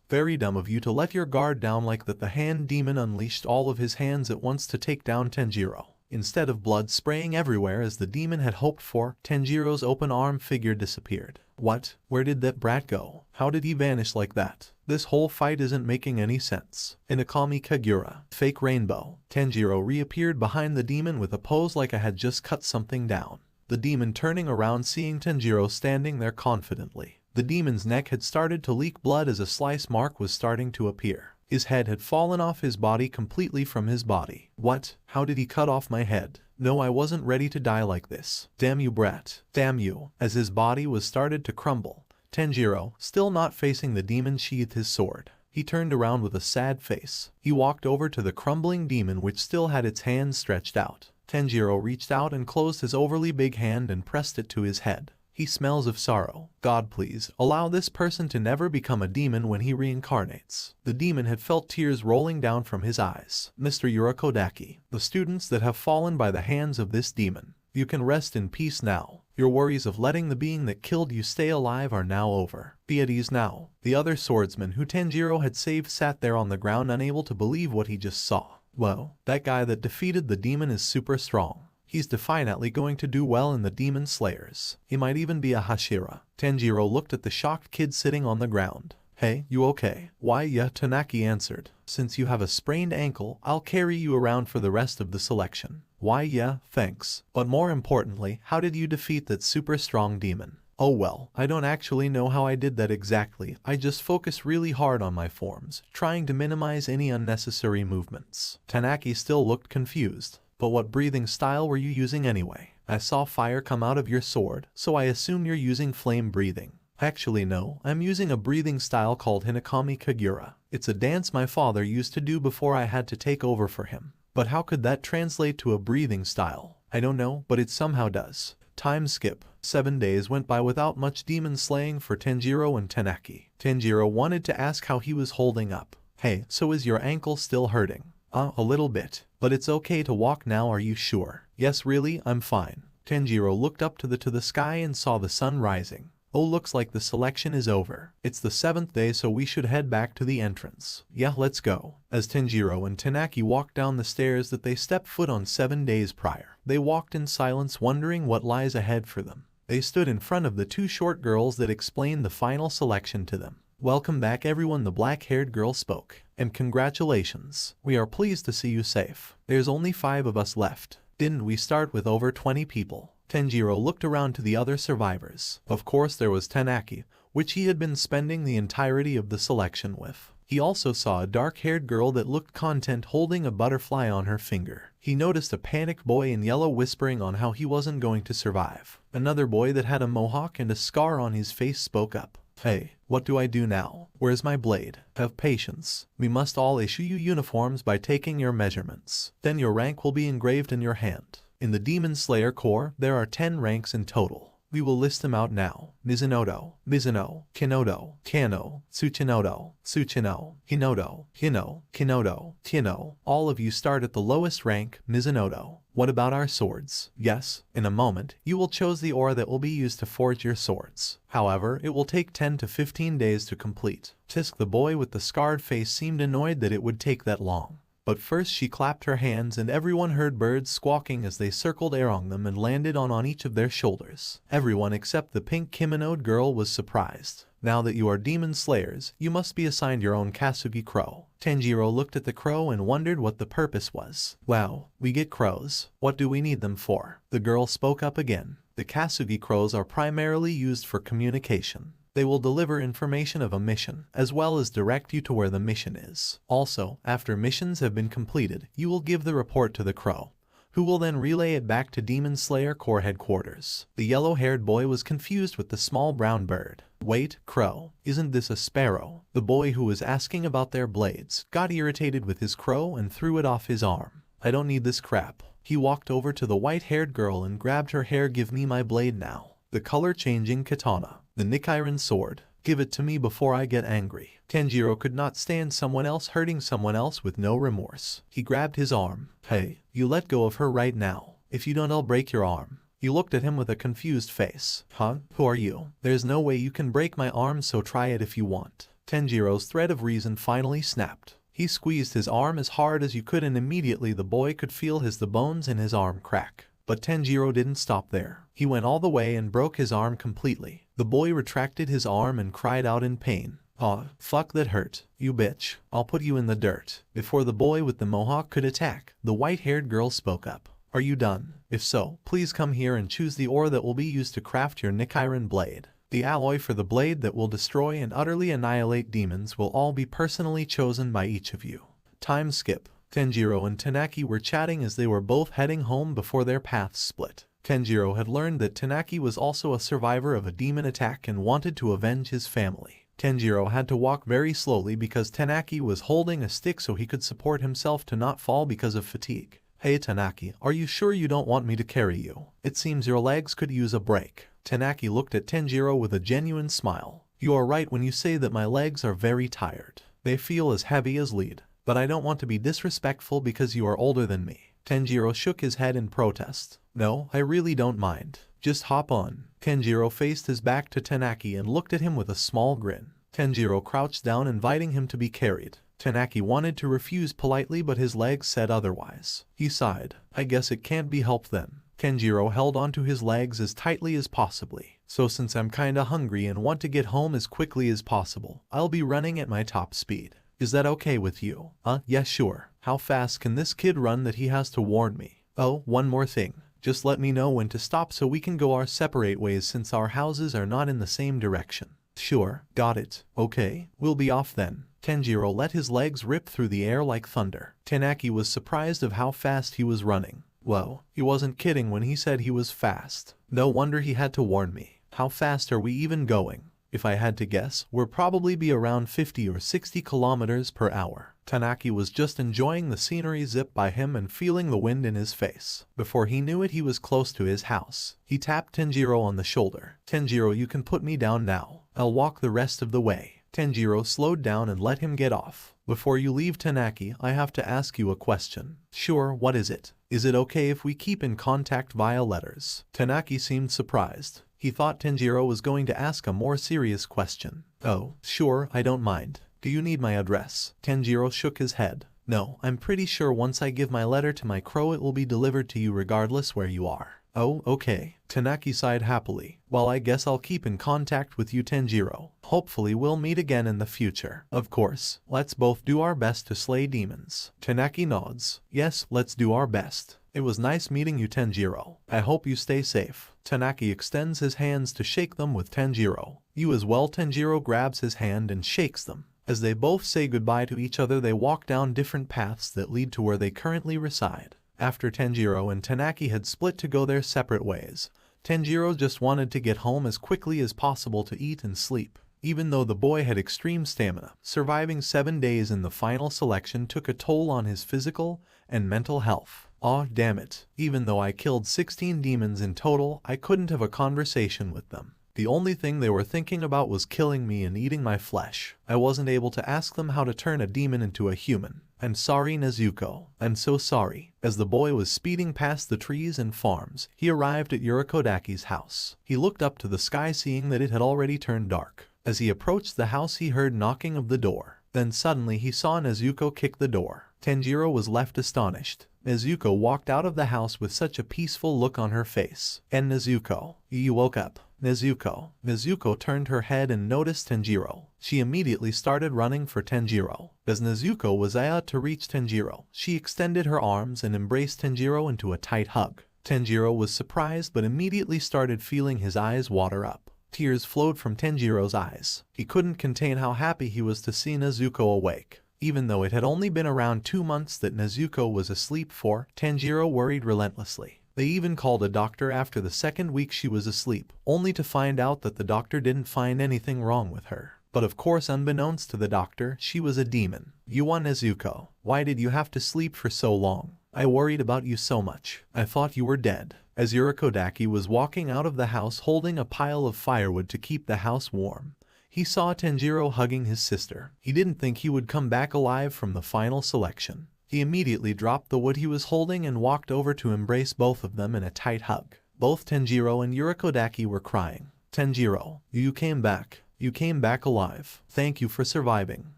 Very dumb of you to let your guard down like that. The hand demon unleashed all of his hands at once to take down Tanjiro. Instead of blood spraying everywhere as the demon had hoped for, Tanjiro's open arm figure disappeared. What? Where did that brat go? How did he vanish like that? This whole fight isn't making any sense. Hinokami Kagura. Fake rainbow. Tanjiro reappeared behind the demon with a pose like I had just cut something down. The demon turning around, seeing Tanjiro standing there confidently. The demon's neck had started to leak blood as a slice mark was starting to appear. His head had fallen off his body completely from his body. What? How did he cut off my head? No, I wasn't ready to die like this. Damn you, brat. Damn you. As his body was started to crumble, Tanjiro, still not facing the demon, sheathed his sword. He turned around with a sad face. He walked over to the crumbling demon which still had its hands stretched out. Tanjiro reached out and closed his overly big hand and pressed it to his head. He smells of sorrow. God, please, allow this person to never become a demon when he reincarnates. The demon had felt tears rolling down from his eyes. Mr. Yurikodaki, the students that have fallen by the hands of this demon, you can rest in peace now. Your worries of letting the being that killed you stay alive are now over. Be at ease now. The other swordsman who Tanjiro had saved sat there on the ground unable to believe what he just saw. Whoa, that guy that defeated the demon is super strong. He's definitely going to do well in the Demon Slayers. He might even be a Hashira. Tanjiro looked at the shocked kid sitting on the ground. Hey, you okay? Why yeah, Tanaki answered. Since you have a sprained ankle, I'll carry you around for the rest of the selection. Why yeah, thanks. But more importantly, how did you defeat that super strong demon? Oh well, I don't actually know how I did that exactly. I just focused really hard on my forms, trying to minimize any unnecessary movements. Tanaki still looked confused. But what breathing style were you using anyway? I saw fire come out of your sword, so I assume you're using flame breathing. Actually no, I'm using a breathing style called Hinokami Kagura. It's a dance my father used to do before I had to take over for him. But how could that translate to a breathing style? I don't know, but it somehow does. Time skip. 7 days went by without much demon slaying for Tanjiro and Tanaki. Tanjiro wanted to ask how he was holding up. Hey, so is your ankle still hurting? A little bit. But it's okay to walk now, are you sure? Yes really, I'm fine. Tanjiro looked up to the sky and saw the sun rising. Oh, looks like the selection is over. It's the 7th day, so we should head back to the entrance. Yeah, let's go. As Tanjiro and Tanaki walked down the stairs that they stepped foot on 7 days prior, they walked in silence, wondering what lies ahead for them. They stood in front of the 2 short girls that explained the final selection to them. Welcome back everyone, the black-haired girl spoke. And congratulations. We are pleased to see you safe. There's only 5 of us left. Didn't we start with over 20 people? Tanjiro looked around to the other survivors. Of course there was Tanaki, which he had been spending the entirety of the selection with. He also saw a dark-haired girl that looked content holding a butterfly on her finger. He noticed a panicked boy in yellow whispering on how he wasn't going to survive. Another boy that had a mohawk and a scar on his face spoke up. Hey, what do I do now? Where's my blade? Have patience. We must all issue you uniforms by taking your measurements. Then your rank will be engraved in your hand. In the Demon Slayer Corps, there are 10 ranks in total. We will list them out now. Mizunoto, Mizuno, Kinoto, Kano, Tsuchinoto, Tsuchino, Hinoto, Hino, Kinoto, Kino. All of you start at the lowest rank, Mizunoto. What about our swords? Yes, in a moment, you will choose the ore that will be used to forge your swords. However, it will take 10 to 15 days to complete. Tisk, the boy with the scarred face, seemed annoyed that it would take that long. But first she clapped her hands and everyone heard birds squawking as they circled around them and landed on each of their shoulders. Everyone except the pink kimonoed girl was surprised. Now that you are demon slayers, you must be assigned your own Kasugi crow. Tanjiro looked at the crow and wondered what the purpose was. Wow, we get crows. What do we need them for? The girl spoke up again. The Kasugi crows are primarily used for communication. They will deliver information of a mission, as well as direct you to where the mission is. Also, after missions have been completed, you will give the report to the crow, who will then relay it back to Demon Slayer Corps headquarters. The yellow-haired boy was confused with the small brown bird. Wait, crow, isn't this a sparrow? The boy who was asking about their blades got irritated with his crow and threw it off his arm. I don't need this crap. He walked over to the white-haired girl and grabbed her hair. Give me my blade now. The color-changing katana. The Nichiren sword. Give it to me before I get angry. Tanjiro could not stand someone else hurting someone else with no remorse. He grabbed his arm. Hey, you let go of her right now. If you don't, I'll break your arm. He looked at him with a confused face. Huh? Who are you? There's no way you can break my arm, so try it if you want. Tanjiro's thread of reason finally snapped. He squeezed his arm as hard as you could and immediately the boy could feel the bones in his arm crack. But Tanjiro didn't stop there. He went all the way and broke his arm completely. The boy retracted his arm and cried out in pain. Aw, fuck, that hurt. You bitch. I'll put you in the dirt. Before the boy with the mohawk could attack, the white-haired girl spoke up. Are you done? If so, please come here and choose the ore that will be used to craft your Nichiren blade. The alloy for the blade that will destroy and utterly annihilate demons will all be personally chosen by each of you. Time skip. Tanjiro and Tanaki were chatting as they were both heading home before their paths split. Tanjiro had learned that Tanaki was also a survivor of a demon attack and wanted to avenge his family. Tanjiro had to walk very slowly because Tanaki was holding a stick so he could support himself to not fall because of fatigue. Hey Tanaki, are you sure you don't want me to carry you? It seems your legs could use a break. Tanaki looked at Tanjiro with a genuine smile. You are right when you say that my legs are very tired. They feel as heavy as lead. But I don't want to be disrespectful because you are older than me. Tanjiro shook his head in protest. No, I really don't mind. Just hop on. Tanjiro faced his back to Tanaki and looked at him with a small grin. Tanjiro crouched down, inviting him to be carried. Tanaki wanted to refuse politely, but his legs said otherwise. He sighed. I guess it can't be helped then. Tanjiro held onto his legs as tightly as possibly. So since I'm kinda hungry and want to get home as quickly as possible, I'll be running at my top speed. Is that okay with you? Yeah, sure. How fast can this kid run that he has to warn me? Oh, one more thing. Just let me know when to stop so we can go our separate ways since our houses are not in the same direction. Sure, got it. Okay, we'll be off then. Tanjiro let his legs rip through the air like thunder. Tanaki was surprised of how fast he was running. Whoa, he wasn't kidding when he said he was fast. No wonder he had to warn me. How fast are we even going? If I had to guess, we'll probably be around 50 or 60 kilometers per hour. Tanaki was just enjoying the scenery zip by him and feeling the wind in his face. Before he knew it, he was close to his house. He tapped Tanjiro on the shoulder. Tanjiro, you can put me down now. I'll walk the rest of the way. Tanjiro slowed down and let him get off. Before you leave, Tanaki, I have to ask you a question. Sure, what is it? Is it okay if we keep in contact via letters? Tanaki seemed surprised. He thought Tanjiro was going to ask a more serious question. Oh, sure, I don't mind. Do you need my address? Tanjiro shook his head. No, I'm pretty sure once I give my letter to my crow it will be delivered to you regardless where you are. Oh, okay. Tanaki sighed happily. Well, I guess I'll keep in contact with you, Tanjiro. Hopefully we'll meet again in the future. Of course, let's both do our best to slay demons. Tanaki nods. Yes, let's do our best. It was nice meeting you, Tanjiro. I hope you stay safe. Tanaki extends his hands to shake them with Tanjiro. You as well. Tanjiro grabs his hand and shakes them. As they both say goodbye to each other, they walk down different paths that lead to where they currently reside. After Tanjiro and Tanaki had split to go their separate ways, Tanjiro just wanted to get home as quickly as possible to eat and sleep. Even though the boy had extreme stamina, surviving 7 days in the final selection took a toll on his physical and mental health. Aw, damn it. Even though I killed 16 demons in total, I couldn't have a conversation with them. The only thing they were thinking about was killing me and eating my flesh. I wasn't able to ask them how to turn a demon into a human. I'm sorry, Nezuko. I'm so sorry. As the boy was speeding past the trees and farms, he arrived at Yurikodaki's house. He looked up to the sky, seeing that it had already turned dark. As he approached the house, he heard knocking of the door. Then suddenly he saw Nezuko kick the door. Tanjiro was left astonished. Nezuko walked out of the house with such a peaceful look on her face. And Nezuko, you woke up. Nezuko. Nezuko turned her head and noticed Tanjiro. She immediately started running for Tanjiro. As Nezuko was about to reach Tanjiro, she extended her arms and embraced Tanjiro into a tight hug. Tanjiro was surprised but immediately started feeling his eyes water up. Tears flowed from Tanjiro's eyes. He couldn't contain how happy he was to see Nezuko awake. Even though it had only been around 2 months that Nezuko was asleep for, Tanjiro worried relentlessly. They even called a doctor after the 2nd week she was asleep, only to find out that the doctor didn't find anything wrong with her. But of course, unbeknownst to the doctor, she was a demon. Yuan Nezuko, why did you have to sleep for so long? I worried about you so much. I thought you were dead. As Yurikodaki was walking out of the house holding a pile of firewood to keep the house warm, he saw Tanjiro hugging his sister. He didn't think he would come back alive from the final selection. He immediately dropped the wood he was holding and walked over to embrace both of them in a tight hug. Both Tanjiro and Yurikodaki were crying. Tanjiro, you came back. You came back alive. Thank you for surviving.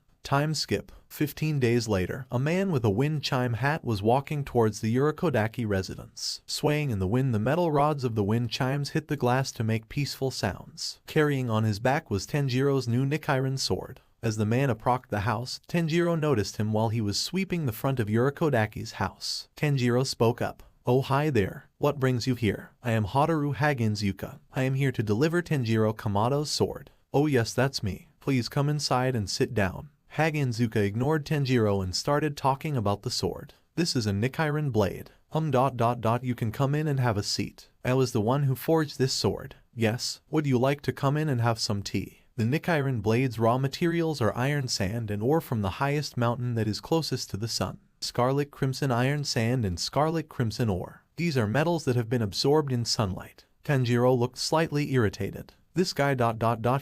Time skip. 15 days later, a man with a wind chime hat was walking towards the Yurikodaki residence. Swaying in the wind, the metal rods of the wind chimes hit the glass to make peaceful sounds. Carrying on his back was Tanjiro's new Nichiren sword. As the man approached the house, Tanjiro noticed him while he was sweeping the front of Yurikodaki's house. Tanjiro spoke up. Oh, hi there. What brings you here? I am Hotaru Hagenzuka. I am here to deliver Tanjiro Kamado's sword. Oh yes, that's me. Please come inside and sit down. Hagenzuka ignored Tanjiro and started talking about the sword. This is a Nichiren blade. You can come in and have a seat. I was the one who forged this sword. Yes, would you like to come in and have some tea? The Nichiren blade's raw materials are iron sand and ore from the highest mountain that is closest to the sun. Scarlet crimson iron sand and scarlet crimson ore. These are metals that have been absorbed in sunlight. Tanjiro looked slightly irritated. This guy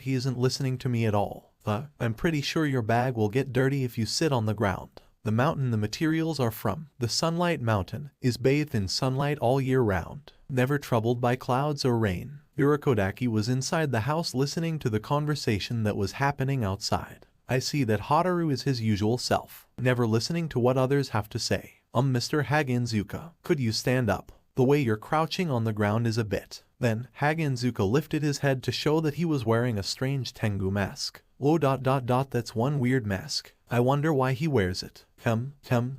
he isn't listening to me at all. I'm pretty sure your bag will get dirty if you sit on the ground. The mountain the materials are from, the Sunlight Mountain, is bathed in sunlight all year round. never troubled by clouds or rain. Yorikodaki was inside the house listening to the conversation that was happening outside. I see that Hotaru is his usual self, never listening to what others have to say. Mr. Hagenzuka, could you stand up? The way you're crouching on the ground is a bit. Then, Hagenzuka lifted his head to show that he was wearing a strange Tengu mask. That's one weird mask. I wonder why he wears it.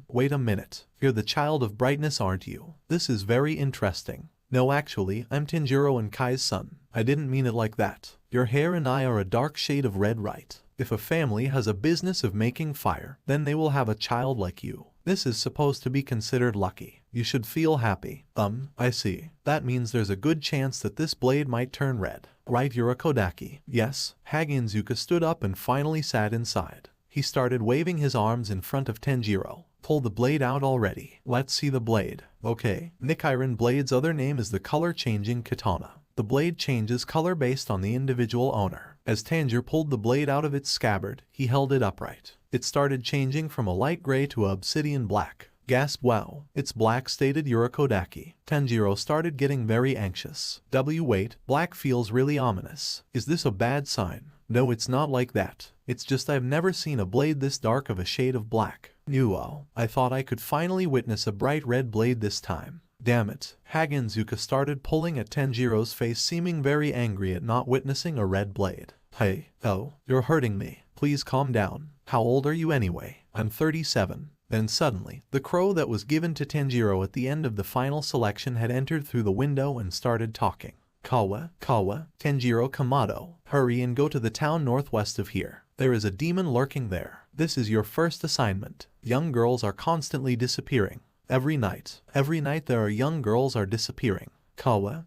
Wait a minute. You're the child of brightness, aren't you? This is very interesting. No, actually, I'm Tanjiro and Kai's son. I didn't mean it like that. Your hair and I are a dark shade of red, right? If a family has a business of making fire, then they will have a child like you. This is supposed to be considered lucky. You should feel happy. I see. That means there's a good chance that this blade might turn red. Right, Yorikodaki? Yes. Hagenzuka stood up and finally sat inside. He started waving his arms in front of Tanjiro. Pull the blade out already. Let's see the blade. Okay. Nichiren blade's other name is the color-changing katana. The blade changes color based on the individual owner. As Tanjiro pulled the blade out of its scabbard, he held it upright. It started changing from a light gray to a obsidian black. Gasp, wow, it's black, stated Yorikodaki. Tanjiro started getting very anxious. Wait, black feels really ominous. Is this a bad sign? No, it's not like that. It's just I've never seen a blade this dark of a shade of black. I thought I could finally witness a bright red blade this time. Damn it. Hagenzuka started pulling at Tanjiro's face, seeming very angry at not witnessing a red blade. Hey, oh, you're hurting me. Please calm down. How old are you anyway? I'm 37. Then suddenly, the crow that was given to Tanjiro at the end of the final selection had entered through the window and started talking. Kawa, Tanjiro Kamado, hurry and go to the town northwest of here. There is a demon lurking there. This is your first assignment. Young girls are constantly disappearing. Every night there are young girls are disappearing. Kawa,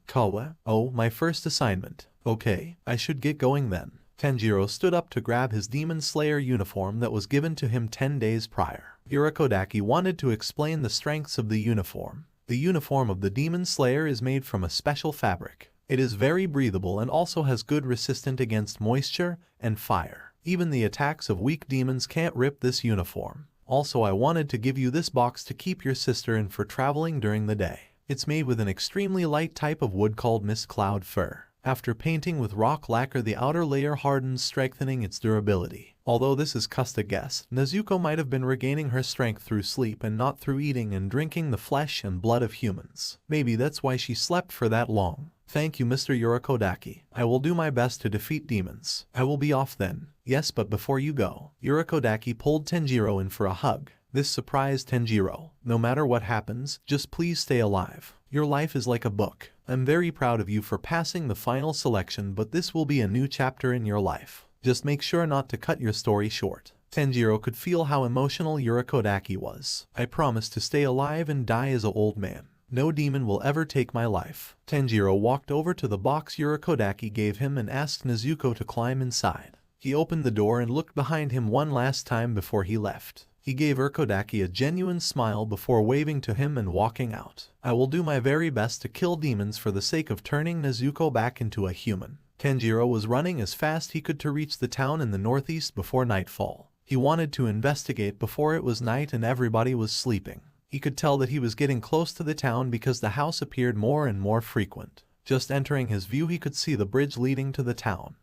oh, my first assignment. Okay, I should get going then. Tanjiro stood up to grab his Demon Slayer uniform that was given to him 10 days prior. Yorikodaki wanted to explain the strengths of the uniform. The uniform of the Demon Slayer is made from a special fabric. It is very breathable and also has good resistance against moisture and fire. Even the attacks of weak demons can't rip this uniform. Also, I wanted to give you this box to keep your sister in for traveling during the day. It's made with an extremely light type of wood called mist cloud fir. After painting with rock lacquer, the outer layer hardens, strengthening its durability. Although this is just a guess, Nezuko might have been regaining her strength through sleep and not through eating and drinking the flesh and blood of humans. Maybe that's why she slept for that long. Thank you, Mr. Yorikodaki. I will do my best to defeat demons. I will be off then. Yes, but before you go. Yorikodaki pulled Tanjiro in for a hug. This surprised Tanjiro. No matter what happens, just please stay alive. Your life is like a book. I'm very proud of you for passing the final selection, but this will be a new chapter in your life. Just make sure not to cut your story short. Tanjiro could feel how emotional Yorikodaki was. I promise to stay alive and die as an old man. No demon will ever take my life. Tanjiro walked over to the box Yorikodaki gave him and asked Nezuko to climb inside. He opened the door and looked behind him one last time before he left. He gave Yorikodaki a genuine smile before waving to him and walking out. I will do my very best to kill demons for the sake of turning Nezuko back into a human. Tanjiro was running as fast he could to reach the town in the northeast before nightfall. He wanted to investigate before it was night and everybody was sleeping. He could tell that he was getting close to the town because the house appeared more and more frequent. Just entering his view, he could see the bridge leading to the town.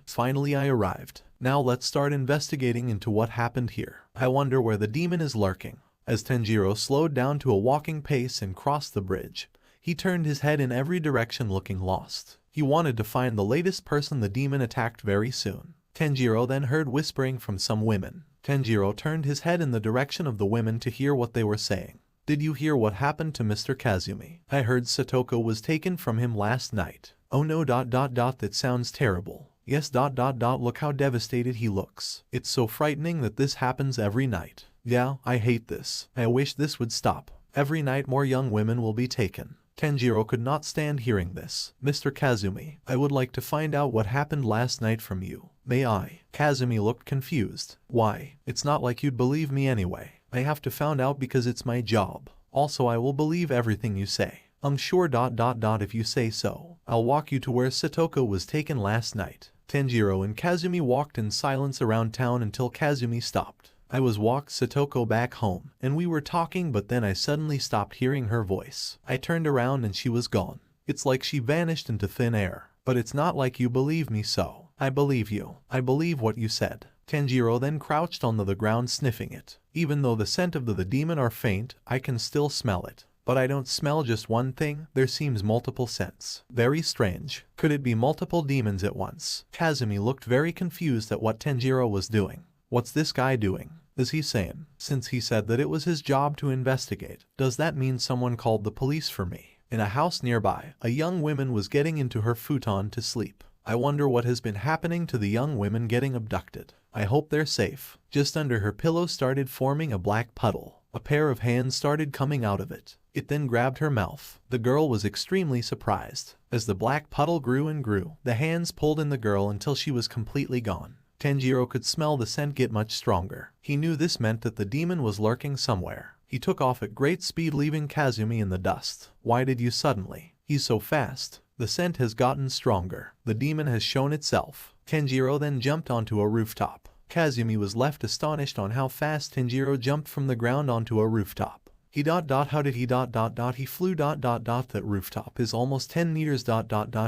Finally I arrived. Now let's start investigating into what happened here. I wonder where the demon is lurking. As Tanjiro slowed down to a walking pace and crossed the bridge, he turned his head in every direction looking lost. He wanted to find the latest person the demon attacked very soon. Tanjiro then heard whispering from some women. Tanjiro turned his head in the direction of the women to hear what they were saying. Did you hear what happened to Mr. Kazumi? I heard Satoko was taken from him last night. Oh no, that sounds terrible. Yes, look how devastated he looks. It's so frightening that this happens every night. Yeah, I hate this. I wish this would stop. Every night more young women will be taken. Tanjiro could not stand hearing this. Mr. Kazumi, I would like to find out what happened last night from you. May I? Kazumi looked confused. Why? It's not like you'd believe me anyway. I have to find out because it's my job. Also, I will believe everything you say. I'm sure if you say so. I'll walk you to where Satoko was taken last night. Tanjiro and Kazumi walked in silence around town until Kazumi stopped. I was walked Satoko back home, and we were talking, but then I suddenly stopped hearing her voice. I turned around and she was gone. It's like she vanished into thin air. But it's not like you believe me, so I believe you. I believe what you said. Tanjiro then crouched on the ground sniffing it. Even though the scent of the demon are faint, I can still smell it. But I don't smell just one thing, there seems multiple scents. Very strange. Could it be multiple demons at once? Kazumi looked very confused at what Tanjiro was doing. What's this guy doing? Is he sane? Since he said that it was his job to investigate, does that mean someone called the police for me? In a house nearby, a young woman was getting into her futon to sleep. I wonder what has been happening to the young women getting abducted. I hope they're safe. Just under her pillow started forming a black puddle. A pair of hands started coming out of it. It then grabbed her mouth. The girl was extremely surprised. As the black puddle grew and grew, the hands pulled in the girl until she was completely gone. Tanjiro could smell the scent get much stronger. He knew this meant that the demon was lurking somewhere. He took off at great speed, leaving Kazumi in the dust. Why did you suddenly? He's so fast. The scent has gotten stronger. The demon has shown itself. Tanjiro then jumped onto a rooftop. Kazumi was left astonished on how fast Tanjiro jumped from the ground onto a rooftop. He how did he he flew that rooftop is almost 10 meters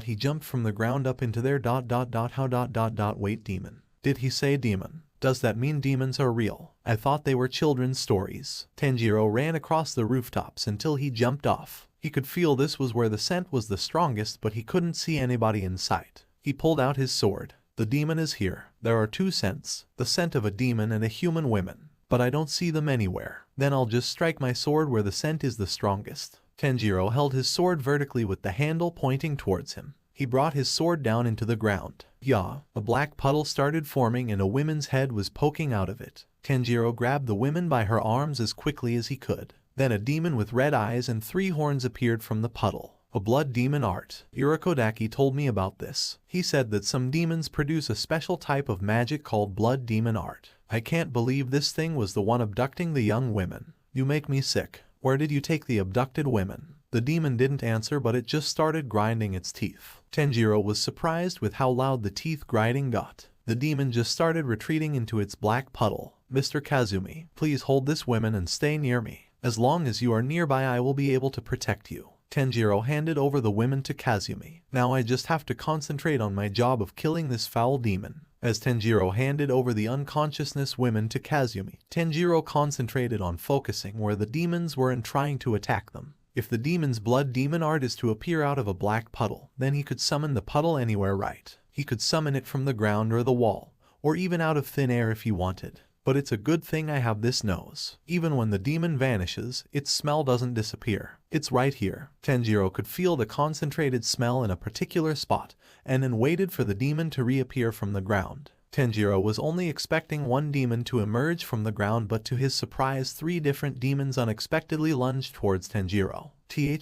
he jumped from the ground up into there how wait, demon. Did he say demon? Does that mean demons are real? I thought they were children's stories. Tanjiro ran across the rooftops until he jumped off. He could feel this was where the scent was the strongest, but he couldn't see anybody in sight. He pulled out his sword. The demon is here. There are two scents, the scent of a demon and a human woman. But I don't see them anywhere. Then I'll just strike my sword where the scent is the strongest. Tanjiro held his sword vertically with the handle pointing towards him. He brought his sword down into the ground. A black puddle started forming and a woman's head was poking out of it. Tanjiro grabbed the woman by her arms as quickly as he could. Then a demon with red eyes and 3 horns appeared from the puddle. A blood demon art. Urakodaki told me about this. He said that some demons produce a special type of magic called blood demon art. I can't believe this thing was the one abducting the young women. You make me sick. Where did you take the abducted women? The demon didn't answer, but it just started grinding its teeth. Tanjiro was surprised with how loud the teeth grinding got. The demon just started retreating into its black puddle. Mr. Kazumi, please hold this woman and stay near me. As long as you are nearby, I will be able to protect you. Tanjiro handed over the women to Kazumi. Now I just have to concentrate on my job of killing this foul demon. As Tanjiro handed over the unconsciousness women to Kazumi, Tanjiro concentrated on focusing where the demons were and trying to attack them. If the demon's blood demon art is to appear out of a black puddle, then he could summon the puddle anywhere, right? He could summon it from the ground or the wall, or even out of thin air if he wanted. But it's a good thing I have this nose. Even when the demon vanishes, its smell doesn't disappear. It's right here. Tanjiro could feel the concentrated smell in a particular spot, and then waited for the demon to reappear from the ground. Tanjiro was only expecting one demon to emerge from the ground, but to his surprise 3 different demons unexpectedly lunged towards Tanjiro.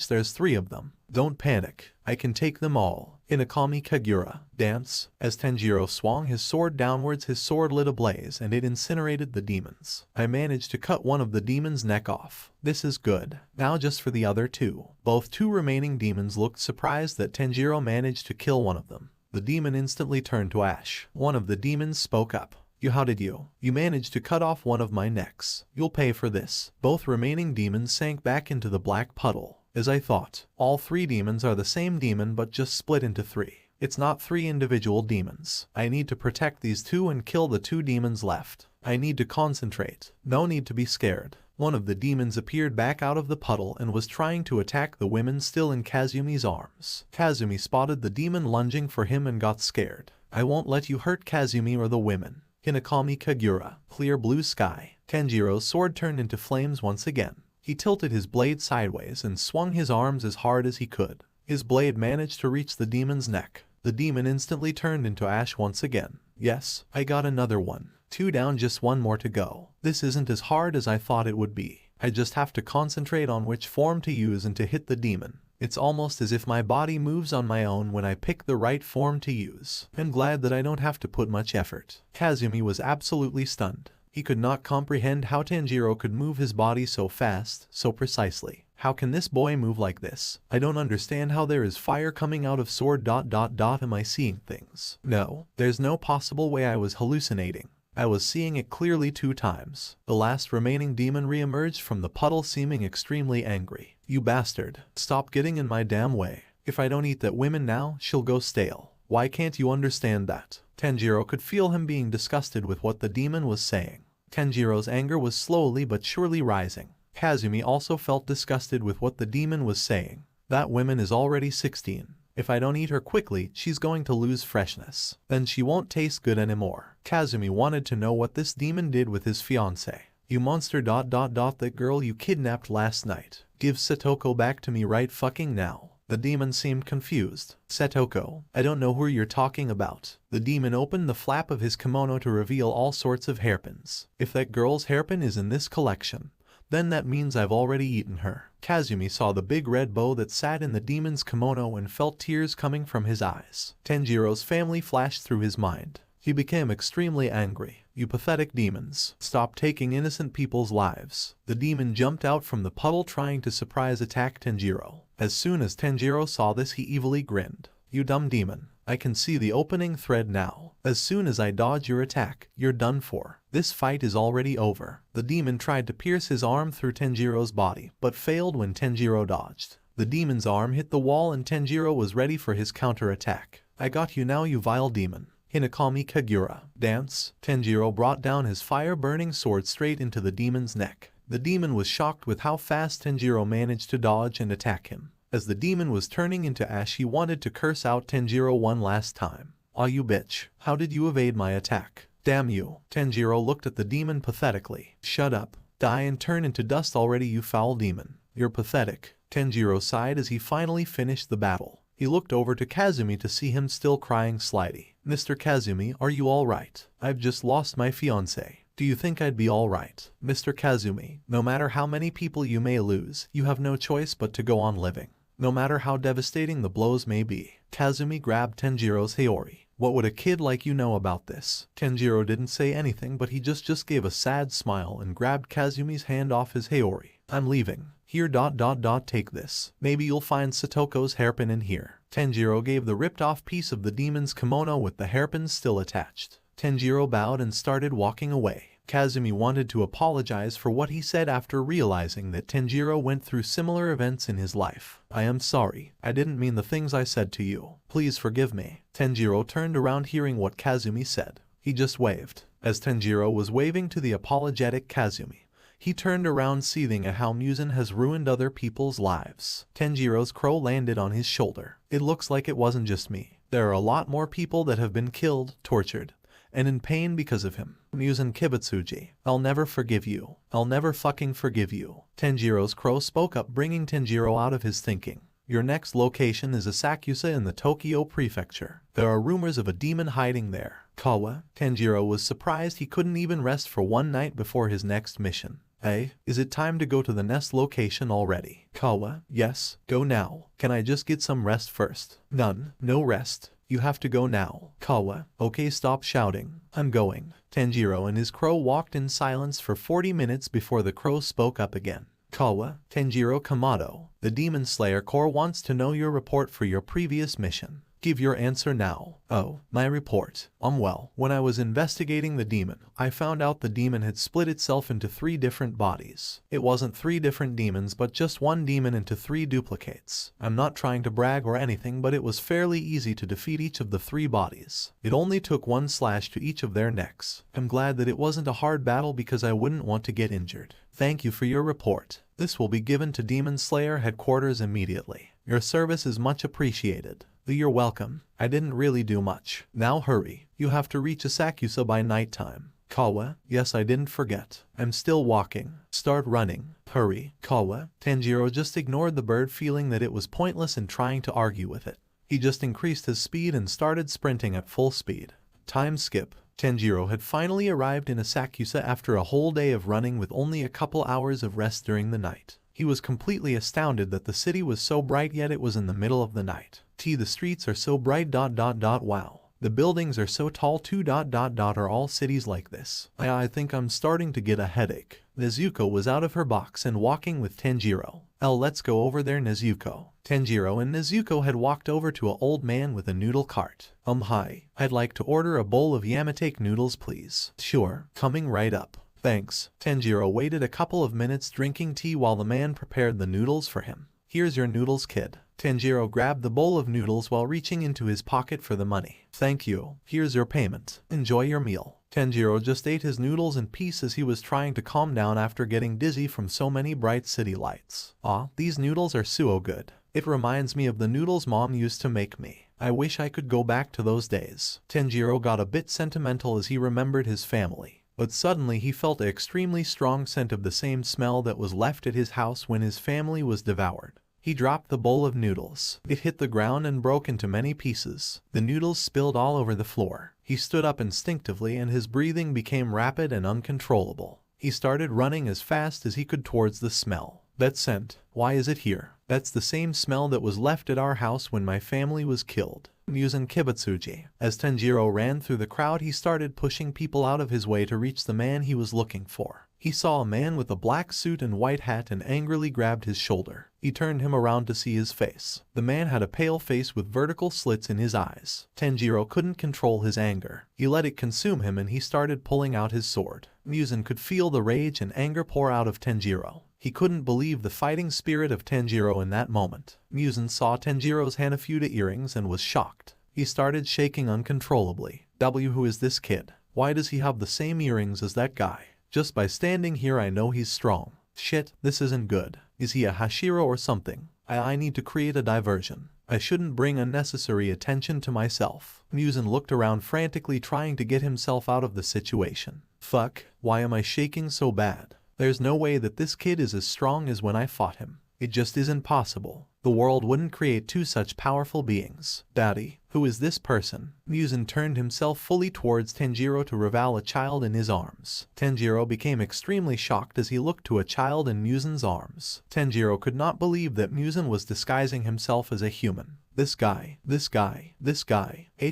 There's 3 of them. Don't panic. I can take them all. Hinokami Kagura. Dance. As Tanjiro swung his sword downwards, his sword lit ablaze and it incinerated the demons. I managed to cut one of the demons' neck off. This is good. Now just for the other 2. Both 2 remaining demons looked surprised that Tanjiro managed to kill one of them. The demon instantly turned to ash. One of the demons spoke up. How did you? You managed to cut off one of my necks. You'll pay for this. Both remaining demons sank back into the black puddle. As I thought, all 3 demons are the same demon but just split into 3. It's not 3 individual demons. I need to protect these 2 and kill the 2 demons left. I need to concentrate. No need to be scared. One of the demons appeared back out of the puddle and was trying to attack the women still in Kazumi's arms. Kazumi spotted the demon lunging for him and got scared. I won't let you hurt Kazumi or the women. Hinokami Kagura. Clear blue sky. Tanjiro's sword turned into flames once again. He tilted his blade sideways and swung his arms as hard as he could. His blade managed to reach the demon's neck. The demon instantly turned into ash once again. Yes, I got another one. 2 down, just 1 more to go. This isn't as hard as I thought it would be. I just have to concentrate on which form to use and to hit the demon. It's almost as if my body moves on my own when I pick the right form to use. I'm glad that I don't have to put much effort. Kazumi was absolutely stunned. He could not comprehend how Tanjiro could move his body so fast, so precisely. How can this boy move like this? I don't understand how there is fire coming out of sword. Am I seeing things? No, there's no possible way I was hallucinating. I was seeing it clearly 2 times. The last remaining demon re-emerged from the puddle seeming extremely angry. You bastard. Stop getting in my damn way. If I don't eat that woman now, she'll go stale. Why can't you understand that? Tanjiro could feel him being disgusted with what the demon was saying. Tanjiro's anger was slowly but surely rising. Kazumi also felt disgusted with what the demon was saying. That woman is already 16. If I don't eat her quickly, she's going to lose freshness. Then she won't taste good anymore. Kazumi wanted to know what this demon did with his fiancée. You monster ... that girl you kidnapped last night. Give Satoko back to me right fucking now. The demon seemed confused. Satoko, I don't know who you're talking about. The demon opened the flap of his kimono to reveal all sorts of hairpins. If that girl's hairpin is in this collection, then that means I've already eaten her. Kazumi saw the big red bow that sat in the demon's kimono and felt tears coming from his eyes. Tanjiro's family flashed through his mind. He became extremely angry. You pathetic demons. Stop taking innocent people's lives. The demon jumped out from the puddle trying to surprise attack Tanjiro. As soon as Tanjiro saw this, he evilly grinned. You dumb demon. I can see the opening thread now. As soon as I dodge your attack, you're done for. This fight is already over. The demon tried to pierce his arm through Tanjiro's body, but failed when Tanjiro dodged. The demon's arm hit the wall and Tanjiro was ready for his counterattack. I got you now, you vile demon. Hinokami Kagura. Dance. Tanjiro brought down his fire-burning sword straight into the demon's neck. The demon was shocked with how fast Tanjiro managed to dodge and attack him. As the demon was turning into ash, he wanted to curse out Tanjiro one last time. Aw, you bitch. How did you evade my attack? Damn you. Tanjiro looked at the demon pathetically. Shut up. Die and turn into dust already, you foul demon. You're pathetic. Tanjiro sighed as he finally finished the battle. He looked over to Kazumi to see him still crying slightly. Mr. Kazumi, are you alright? I've just lost my fiancé. Do you think I'd be alright? Mr. Kazumi, no matter how many people you may lose, you have no choice but to go on living. No matter how devastating the blows may be. Kazumi grabbed Tanjiro's Haori. What would a kid like you know about this? Tanjiro didn't say anything, but he just gave a sad smile and grabbed Kazumi's hand off his Haori. I'm leaving. Here ... take this. Maybe you'll find Satoko's hairpin in here. Tanjiro gave the ripped off piece of the demon's kimono with the hairpins still attached. Tanjiro bowed and started walking away. Kazumi wanted to apologize for what he said after realizing that Tanjiro went through similar events in his life. I am sorry. I didn't mean the things I said to you. Please forgive me. Tanjiro turned around hearing what Kazumi said. He just waved. As Tanjiro was waving to the apologetic Kazumi, he turned around seething at how Muzan has ruined other people's lives. Tanjiro's crow landed on his shoulder. It looks like it wasn't just me. There are a lot more people that have been killed, tortured, and in pain because of him. Muzan Kibutsuji, I'll never forgive you. I'll never fucking forgive you. Tanjiro's crow spoke up, bringing Tanjiro out of his thinking. Your next location is Asakusa in the Tokyo prefecture. There are rumors of a demon hiding there. Kawa. Tanjiro was surprised he couldn't even rest for one night before his next mission. Hey, is it time to go to the next location already? Kawa, yes, go now. Can I just get some rest first? None, no rest. You have to go now. Kawa, okay, stop shouting. I'm going. Tanjiro and his crow walked in silence for 40 minutes before the crow spoke up again. Kawa, Tanjiro Kamado, the Demon Slayer Corps wants to know your report for your previous mission. Give your answer now. Oh, my report. Well, when I was investigating the demon, I found out the demon had split itself into 3 different bodies. It wasn't 3 different demons, but just one demon into 3 duplicates. I'm not trying to brag or anything, but it was fairly easy to defeat each of the 3 bodies. It only took 1 slash to each of their necks. I'm glad that it wasn't a hard battle because I wouldn't want to get injured. Thank you for your report. This will be given to Demon Slayer headquarters immediately. Your service is much appreciated. You're welcome. I didn't really do much. Now hurry. You have to reach Asakusa by nighttime. Kawa, yes, I didn't forget. I'm still walking. Start running. Hurry. Kawa. Tanjiro just ignored the bird, feeling that it was pointless in trying to argue with it. He just increased his speed and started sprinting at full speed. Time skip. Tanjiro had finally arrived in Asakusa after a whole day of running with only a couple hours of rest during the night. He was completely astounded that the city was so bright, yet it was in the middle of the night. The streets are so bright. Wow. The buildings are so tall too. Are all cities like this? I think I'm starting to get a headache. Nezuko was out of her box and walking with Tanjiro. Let's go over there, Nezuko. Tanjiro and Nezuko had walked over to an old man with a noodle cart. Hi. I'd like to order a bowl of Yamatake noodles, please. Sure. Coming right up. Thanks. Tanjiro waited a couple of minutes drinking tea while the man prepared the noodles for him. Here's your noodles, kid. Tanjiro grabbed the bowl of noodles while reaching into his pocket for the money. Thank you. Here's your payment. Enjoy your meal. Tanjiro just ate his noodles in peace as he was trying to calm down after getting dizzy from so many bright city lights. These noodles are so good. It reminds me of the noodles mom used to make me. I wish I could go back to those days. Tanjiro got a bit sentimental as he remembered his family. But suddenly he felt an extremely strong scent of the same smell that was left at his house when his family was devoured. He dropped the bowl of noodles. It hit the ground and broke into many pieces. The noodles spilled all over the floor. He stood up instinctively and his breathing became rapid and uncontrollable. He started running as fast as he could towards the smell. That scent, why is it here? That's the same smell that was left at our house when my family was killed. Musing Kibutsuji. As Tanjiro ran through the crowd, he started pushing people out of his way to reach the man he was looking for. He saw a man with a black suit and white hat and angrily grabbed his shoulder. He turned him around to see his face. The man had a pale face with vertical slits in his eyes. Tanjiro couldn't control his anger. He let it consume him and he started pulling out his sword. Muzan could feel the rage and anger pour out of Tanjiro. He couldn't believe the fighting spirit of Tanjiro in that moment. Muzan saw Tanjiro's Hanafuda earrings and was shocked. He started shaking uncontrollably. Who is this kid? Why does he have the same earrings as that guy? Just by standing here I know he's strong. Shit, this isn't good. Is he a Hashira or something? I need to create a diversion. I shouldn't bring unnecessary attention to myself. Muzan looked around frantically trying to get himself out of the situation. Fuck, why am I shaking so bad? There's no way that this kid is as strong as when I fought him. It just isn't possible. The world wouldn't create two such powerful beings. Daddy, who is this person? Muzan turned himself fully towards Tanjiro to reveal a child in his arms. Tanjiro became extremely shocked as he looked to a child in Muzan's arms. Tanjiro could not believe that Muzan was disguising himself as a human. This guy,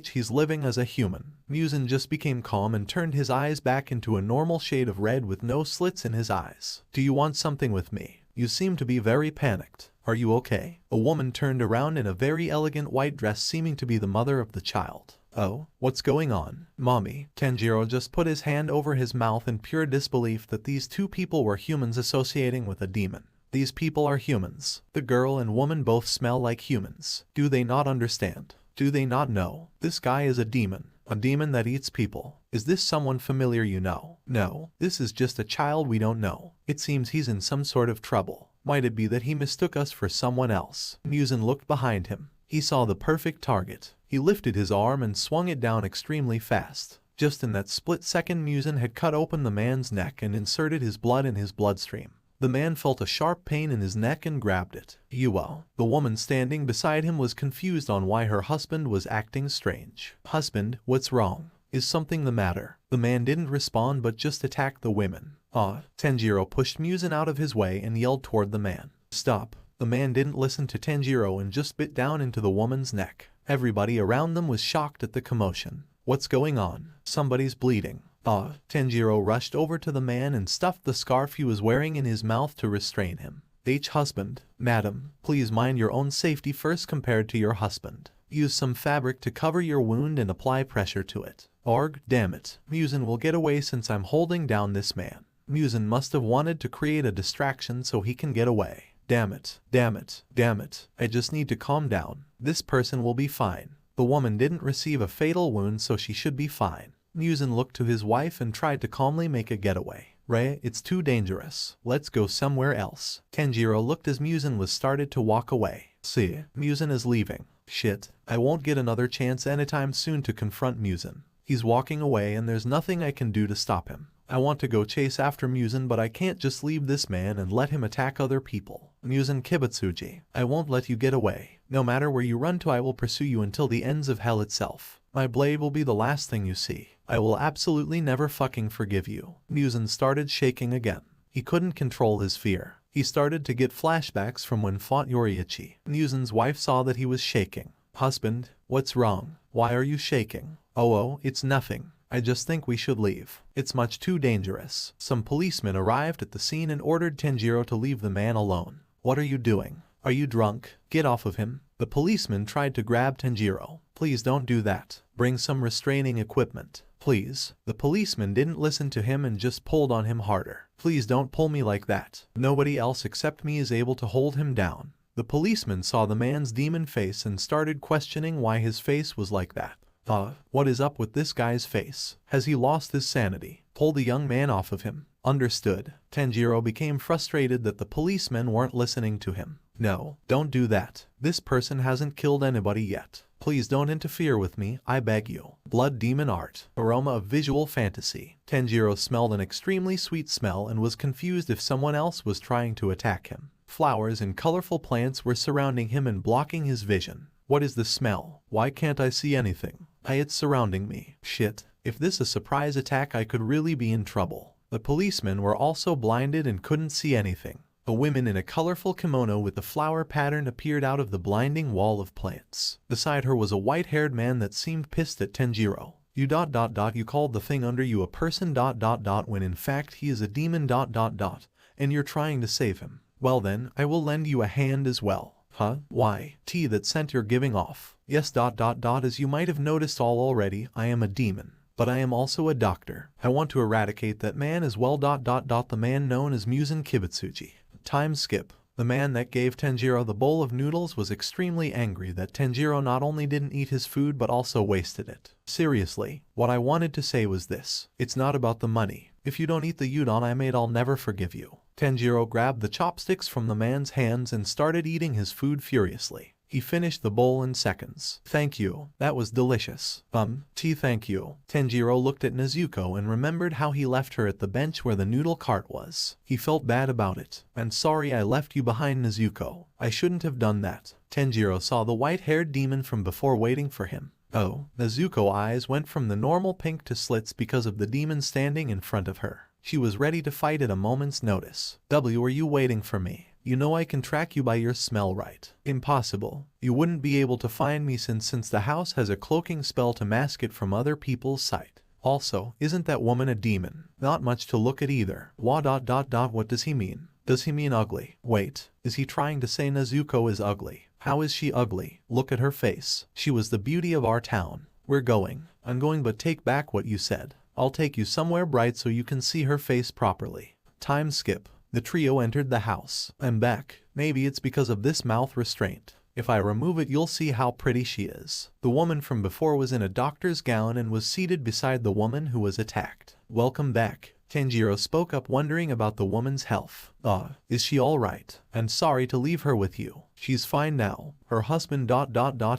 he's living as a human. Muzan just became calm and turned his eyes back into a normal shade of red with no slits in his eyes. Do you want something with me? You seem to be very panicked. Are you okay? A woman turned around in a very elegant white dress seeming to be the mother of the child. Oh, what's going on? Mommy. Tanjiro just put his hand over his mouth in pure disbelief that these two people were humans associating with a demon. These people are humans. The girl and woman both smell like humans. Do they not understand? Do they not know? This guy is a demon. A demon that eats people. Is this someone familiar you know? No, this is just a child we don't know. It seems he's in some sort of trouble. Might it be that he mistook us for someone else? Muzan looked behind him. He saw the perfect target. He lifted his arm and swung it down extremely fast. Just in that split second, Muzan had cut open the man's neck and inserted his blood in his bloodstream. The man felt a sharp pain in his neck and grabbed it. The woman standing beside him was confused on why her husband was acting strange. Husband, what's wrong? Is something the matter? The man didn't respond but just attacked the women. Tanjiro pushed Muzan out of his way and yelled toward the man. Stop. The man didn't listen to Tanjiro and just bit down into the woman's neck. Everybody around them was shocked at the commotion. What's going on? Somebody's bleeding. Tanjiro rushed over to the man and stuffed the scarf he was wearing in his mouth to restrain him. Husband, madam, please mind your own safety first compared to your husband. Use some fabric to cover your wound and apply pressure to it. Damn it. Muzan will get away since I'm holding down this man. Muzan must have wanted to create a distraction so he can get away. Damn it. I just need to calm down. This person will be fine. The woman didn't receive a fatal wound so she should be fine. Muzan looked to his wife and tried to calmly make a getaway. Rei, it's too dangerous. Let's go somewhere else. Tanjiro looked as Muzan was started to walk away. See, Muzan is leaving. Shit, I won't get another chance anytime soon to confront Muzan. He's walking away and there's nothing I can do to stop him. I want to go chase after Muzan but I can't just leave this man and let him attack other people. Muzan Kibutsuji, I won't let you get away. No matter where you run to I will pursue you until the ends of hell itself. My blade will be the last thing you see. I will absolutely never fucking forgive you. Muzan started shaking again. He couldn't control his fear. He started to get flashbacks from when fought Yoriichi. Muzan's wife saw that he was shaking. Husband, What's wrong? Why are you shaking? Oh, it's nothing. I just think we should leave. It's much too dangerous. Some policemen arrived at the scene and ordered Tanjiro to leave the man alone. What are you doing? Are you drunk? Get off of him. The policeman tried to grab Tanjiro. Please don't do that. Bring some restraining equipment. Please. The policeman didn't listen to him and just pulled on him harder. Please don't pull me like that. Nobody else except me is able to hold him down. The policeman saw the man's demon face and started questioning why his face was like that. What is up with this guy's face? Has he lost his sanity? Pull the young man off of him. Understood. Tanjiro became frustrated that the policemen weren't listening to him. No, don't do that. This person hasn't killed anybody yet. Please don't interfere with me, I beg you. Blood demon art. Aroma of visual fantasy. Tanjiro smelled an extremely sweet smell and was confused if someone else was trying to attack him. Flowers and colorful plants were surrounding him and blocking his vision. What is the smell? Why can't I see anything? It's surrounding me. Shit. If this is a surprise attack, I could really be in trouble. The policemen were also blinded and couldn't see anything. A woman in a colorful kimono with a flower pattern appeared out of the blinding wall of plants. Beside her was a white-haired man that seemed pissed at Tanjiro. You called the thing under you a person when in fact he is a demon and you're trying to save him. Well then, I will lend you a hand as well. Why? Tea that scent you're giving off. Yes as you might have noticed already, I am a demon. But I am also a doctor. I want to eradicate that man as well. The man known as Musen Kibutsuji. Time skip. The man that gave Tanjiro the bowl of noodles was extremely angry that Tanjiro not only didn't eat his food but also wasted it. Seriously, what I wanted to say was this. It's not about the money. If you don't eat the udon I made, I'll never forgive you. Tanjiro grabbed the chopsticks from the man's hands and started eating his food furiously. He finished the bowl in seconds. Thank you, that was delicious. Tea, thank you. Tanjiro looked at Nezuko and remembered how he left her at the bench where the noodle cart was. He felt bad about it. And sorry I left you behind, Nezuko. I shouldn't have done that. Tanjiro saw the white-haired demon from before waiting for him. Nezuko's eyes went from the normal pink to slits because of the demon standing in front of her. She was ready to fight at a moment's notice. Are you waiting for me? You know I can track you by your smell, right? Impossible. You wouldn't be able to find me since the house has a cloaking spell to mask it from other people's sight. Also, isn't that woman a demon? Not much to look at either. What does he mean? Does he mean ugly? Wait, is he trying to say Nezuko is ugly? How is she ugly? Look at her face. She was the beauty of our town. We're going. I'm going, but take back what you said. I'll take you somewhere bright so you can see her face properly. Time skip. The trio entered the house. I'm back. Maybe it's because of this mouth restraint. If I remove it, you'll see how pretty she is. The woman from before was in a doctor's gown and was seated beside the woman who was attacked. Welcome back. Tanjiro spoke up, wondering about the woman's health. Is she alright? I'm sorry to leave her with you. She's fine now. Her husband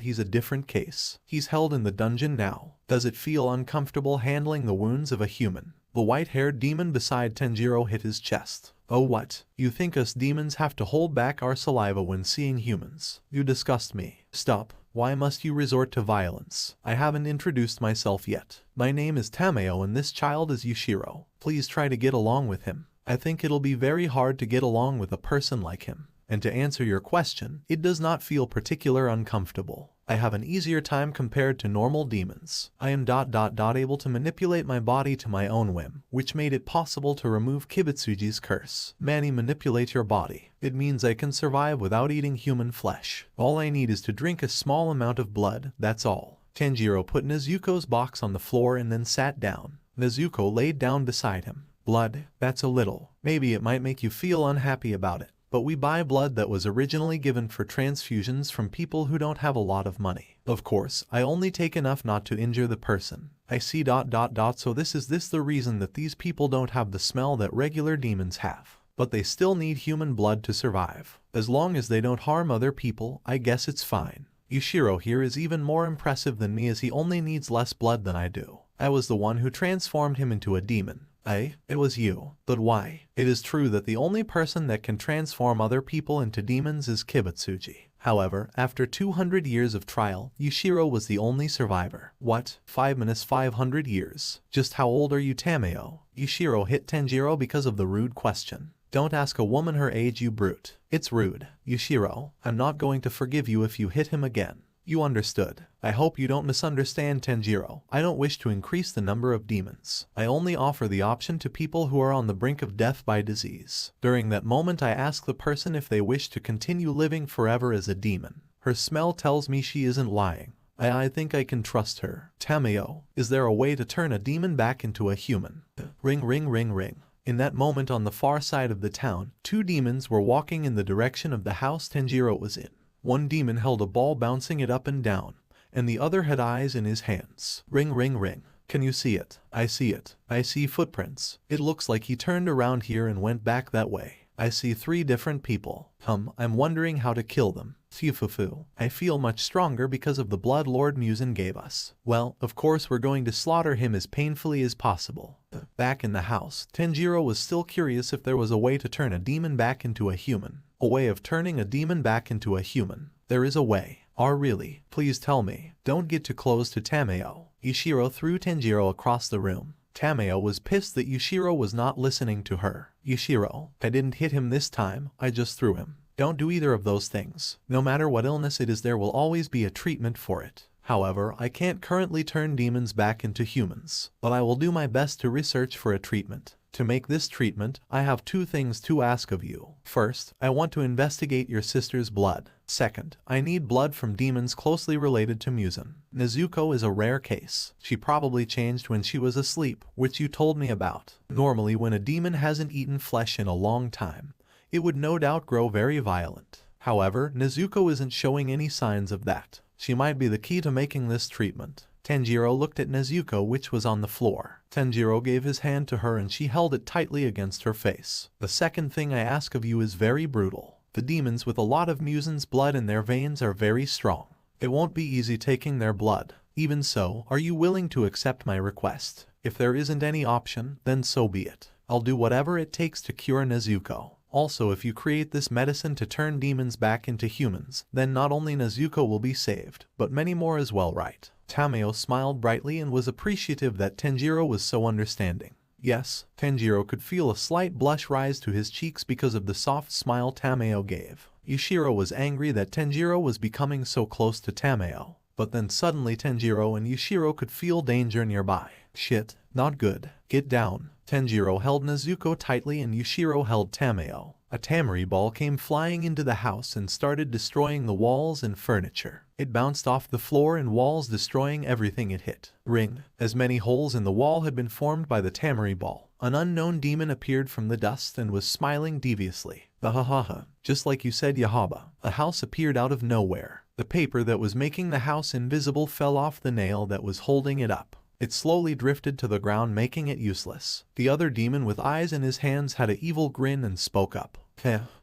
he's a different case. He's held in the dungeon now. Does it feel uncomfortable handling the wounds of a human? The white-haired demon beside Tanjiro hit his chest. Oh, what? You think us demons have to hold back our saliva when seeing humans? You disgust me. Stop. Why must you resort to violence? I haven't introduced myself yet. My name is Tameo and this child is Yushiro. Please try to get along with him. I think it'll be very hard to get along with a person like him. And to answer your question, it does not feel particularly uncomfortable. I have an easier time compared to normal demons. I am able to manipulate my body to my own whim, which made it possible to remove Kibutsuji's curse. Manny, manipulate your body. It means I can survive without eating human flesh. All I need is to drink a small amount of blood, that's all. Tanjiro put Nezuko's box on the floor and then sat down. Nezuko laid down beside him. Blood, that's a little. Maybe it might make you feel unhappy about it. But we buy blood that was originally given for transfusions from people who don't have a lot of money. Of course, I only take enough not to injure the person. I see ... So this is the reason that these people don't have the smell that regular demons have. But they still need human blood to survive. As long as they don't harm other people, I guess it's fine. Yushiro here is even more impressive than me as he only needs less blood than I do. I was the one who transformed him into a demon. It was you. But why? It is true that the only person that can transform other people into demons is Kibutsuji. However, after 200 years of trial, Yushiro was the only survivor. What? 500 years? Just how old are you, Tameo? Yushiro hit Tanjiro because of the rude question. Don't ask a woman her age, you brute. It's rude. Yushiro, I'm not going to forgive you if you hit him again. You understood. I hope you don't misunderstand, Tanjiro. I don't wish to increase the number of demons. I only offer the option to people who are on the brink of death by disease. During that moment I ask the person if they wish to continue living forever as a demon. Her smell tells me she isn't lying. I think I can trust her. Tameo, is there a way to turn a demon back into a human? Ring ring ring ring. In that moment on the far side of the town, two demons were walking in the direction of the house Tanjiro was in. One demon held a ball bouncing it up and down, and the other had eyes in his hands. Ring ring ring. Can you see it? I see it. I see footprints. It looks like he turned around here and went back that way. I see 3 different people. I'm wondering how to kill them. Fufufu. I feel much stronger because of the blood Lord Muzan gave us. Well, of course we're going to slaughter him as painfully as possible. Back in the house, Tanjiro was still curious if there was a way to turn a demon back into a human. A way of turning a demon back into a human. There is a way. Really? Please tell me. Don't get too close to Tameo. Yushiro threw Tanjiro across the room. Tameo was pissed that Yushiro was not listening to her. Yushiro, I didn't hit him this time, I just threw him. Don't do either of those things. No matter what illness it is, there will always be a treatment for it. However, I can't currently turn demons back into humans, but I will do my best to research for a treatment. To make this treatment, I have 2 things to ask of you. First, I want to investigate your sister's blood. Second, I need blood from demons closely related to Muzan. Nezuko is a rare case. She probably changed when she was asleep, which you told me about. Normally, when a demon hasn't eaten flesh in a long time, it would no doubt grow very violent. However, Nezuko isn't showing any signs of that. She might be the key to making this treatment. Tanjiro looked at Nezuko, which was on the floor. Tanjiro gave his hand to her and she held it tightly against her face. The second thing I ask of you is very brutal. The demons with a lot of Muzan's blood in their veins are very strong. It won't be easy taking their blood. Even so, are you willing to accept my request? If there isn't any option, then so be it. I'll do whatever it takes to cure Nezuko. Also, if you create this medicine to turn demons back into humans, then not only Nezuko will be saved, but many more as well, right? Tameo smiled brightly and was appreciative that Tanjiro was so understanding. Yes, Tanjiro could feel a slight blush rise to his cheeks because of the soft smile Tameo gave. Yushiro was angry that Tanjiro was becoming so close to Tameo, but then suddenly Tanjiro and Yushiro could feel danger nearby. Shit, not good. Get down. Tanjiro held Nezuko tightly and Yushiro held Tameo. A tamari ball came flying into the house and started destroying the walls and furniture. It bounced off the floor and walls, destroying everything it hit. Ring. As many holes in the wall had been formed by the tamari ball, an unknown demon appeared from the dust and was smiling deviously. Ha. Just like you said, Yahaba. A house appeared out of nowhere. The paper that was making the house invisible fell off the nail that was holding it up. It slowly drifted to the ground, making it useless. The other demon with eyes in his hands had an evil grin and spoke up.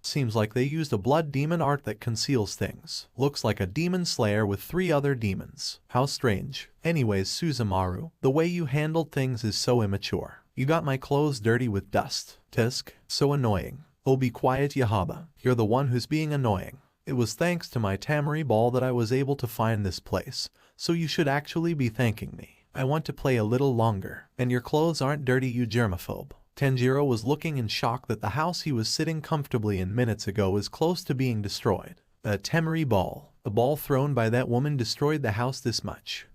Seems like they used a blood demon art that conceals things. Looks like a demon slayer with 3 other demons. How strange. Anyways, Suzumaru, the way you handled things is so immature. You got my clothes dirty with dust. Tisk. So annoying. Oh, be quiet, Yahaba. You're the one who's being annoying. It was thanks to my tamari ball that I was able to find this place, so you should actually be thanking me. I want to play a little longer. And your clothes aren't dirty, you germaphobe. Tanjiro was looking in shock that the house he was sitting comfortably in minutes ago was close to being destroyed. A tamari ball. A ball thrown by that woman destroyed the house this much.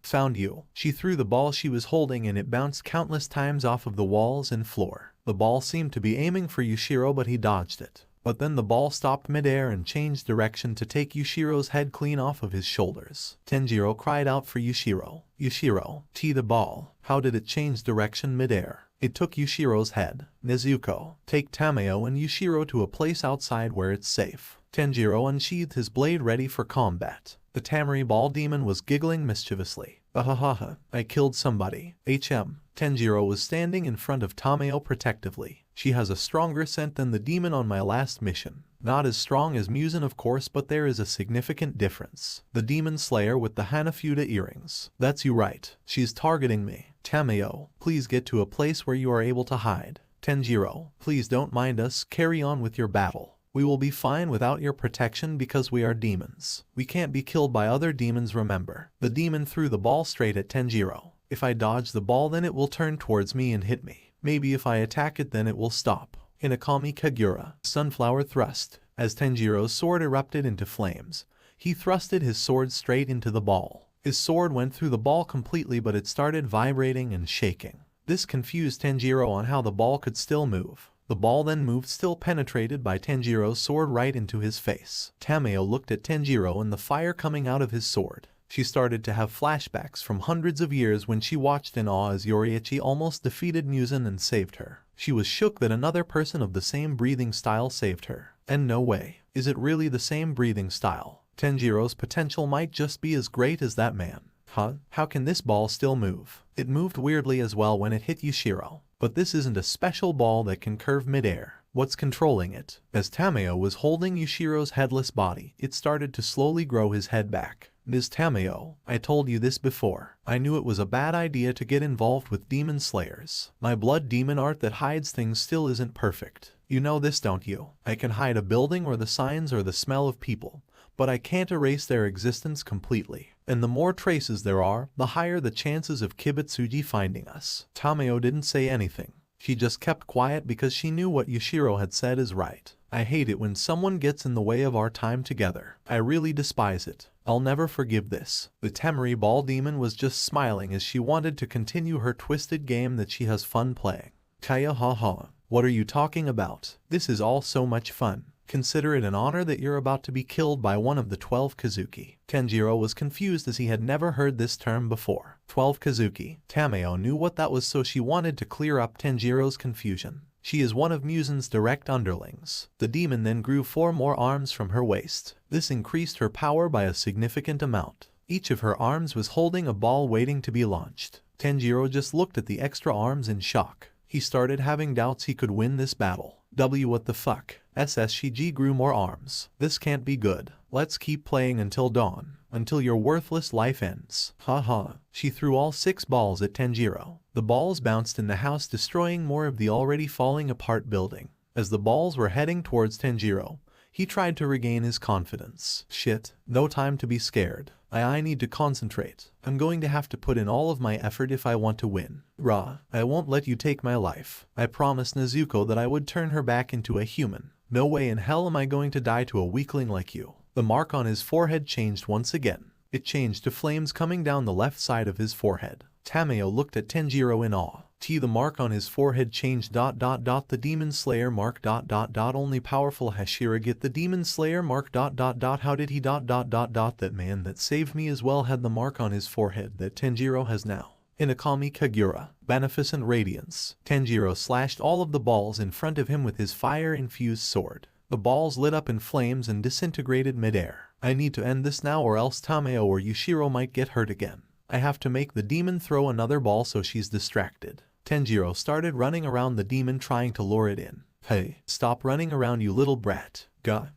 Found you. She threw the ball she was holding and it bounced countless times off of the walls and floor. The ball seemed to be aiming for Yushiro, but he dodged it. But then the ball stopped midair and changed direction to take Yushiro's head clean off of his shoulders. Tanjiro cried out for Yushiro. Yushiro, the ball. How did it change direction midair? It took Yushiro's head. Nezuko, take Tameo and Yushiro to a place outside where it's safe. Tanjiro unsheathed his blade ready for combat. The tamari ball demon was giggling mischievously. I killed somebody. Tanjiro was standing in front of Tameo protectively. She has a stronger scent than the demon on my last mission. Not as strong as Muzan, of course, but there is a significant difference. The demon slayer with the Hanafuda earrings. That's you, right. She's targeting me. Tameo, please get to a place where you are able to hide. Tanjiro, please don't mind us. Carry on with your battle. We will be fine without your protection because we are demons. We can't be killed by other demons, remember. The demon threw the ball straight at Tanjiro. If I dodge the ball, then it will turn towards me and hit me. Maybe if I attack it, then it will stop. Hinokami Kagura, sunflower thrust. As Tanjiro's sword erupted into flames, He thrusted his sword straight into the ball. His sword went through the ball completely, but it started vibrating and shaking. This confused Tanjiro on how the ball could still move. The ball then moved, still penetrated by Tanjiro's sword, right into his face. Tamayo looked at Tanjiro and the fire coming out of his sword. She started to have flashbacks from hundreds of years when she watched in awe as Yoriichi almost defeated Muzan and saved her. She was shook that another person of the same breathing style saved her. And no way. Is it really the same breathing style? Tanjiro's potential might just be as great as that man. Huh? How can this ball still move? It moved weirdly as well when it hit Yushiro. But this isn't a special ball that can curve midair. What's controlling it? As Tamayo was holding Yushiro's headless body, it started to slowly grow his head back. Ms. Tamayo, I told you this before. I knew it was a bad idea to get involved with demon slayers. My blood demon art that hides things still isn't perfect. You know this, don't you? I can hide a building or the signs or the smell of people, but I can't erase their existence completely. And the more traces there are, the higher the chances of Kibutsuji finding us. Tamayo didn't say anything. She just kept quiet because she knew what Yushiro had said is right. I hate it when someone gets in the way of our time together. I really despise it. I'll never forgive this. The Temari ball demon was just smiling as she wanted to continue her twisted game that she has fun playing. Kaya ha ha. What are you talking about? This is all so much fun. Consider it an honor that you're about to be killed by one of the 12 Kazuki. Tanjiro was confused as he had never heard this term before. 12 Kazuki. Tamayo knew what that was, so she wanted to clear up Tanjiro's confusion. She is one of Muzan's direct underlings. The demon then grew 4 more arms from her waist. This increased her power by a significant amount. Each of her arms was holding a ball waiting to be launched. Tanjiro just looked at the extra arms in shock. He started having doubts he could win this battle. What the fuck? SSGG grew more arms. This can't be good. Let's keep playing until dawn. Until your worthless life ends. Haha. She threw all 6 balls at Tanjiro. The balls bounced in the house, destroying more of the already falling apart building. As the balls were heading towards Tanjiro, he tried to regain his confidence. Shit. No time to be scared. I need to concentrate. I'm going to have to put in all of my effort if I want to win. I won't let you take my life. I promised Nezuko that I would turn her back into a human. No way in hell am I going to die to a weakling like you. The mark on his forehead changed once again. It changed to flames coming down the left side of his forehead. Tamayo looked at Tanjiro in awe. The mark on his forehead changed ... The demon slayer mark ... Only powerful Hashira get the demon slayer mark ... How did he ... That man that saved me as well had the mark on his forehead that Tanjiro has now. Hinokami Kagura. Beneficent radiance. Tanjiro slashed all of the balls in front of him with his fire-infused sword. The balls lit up in flames and disintegrated midair. I need to end this now, or else Tamayo or Yushiro might get hurt again. I have to make the demon throw another ball so she's distracted. Tanjiro started running around the demon trying to lure it in. Hey, stop running around, you little brat.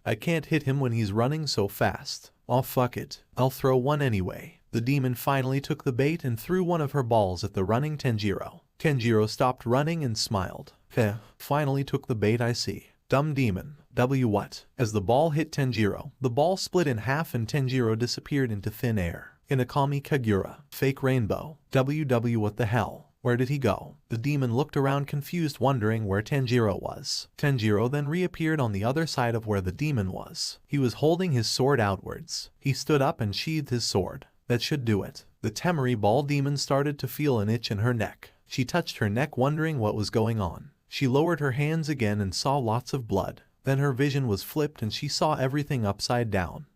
I can't hit him when he's running so fast. Oh fuck it. I'll throw one anyway. The demon finally took the bait and threw one of her balls at the running Tanjiro. Tanjiro stopped running and smiled. Finally took the bait, I see. Dumb demon. What? As the ball hit Tanjiro, the ball split in half and Tanjiro disappeared into thin air. Hinokami Kagura. Fake rainbow. What the hell? Where did he go? The demon looked around confused, wondering where Tanjiro was. Tanjiro then reappeared on the other side of where the demon was. He was holding his sword outwards. He stood up and sheathed his sword. That should do it. The Temari ball demon started to feel an itch in her neck. She touched her neck, wondering what was going on. She lowered her hands again and saw lots of blood. Then her vision was flipped and she saw everything upside down.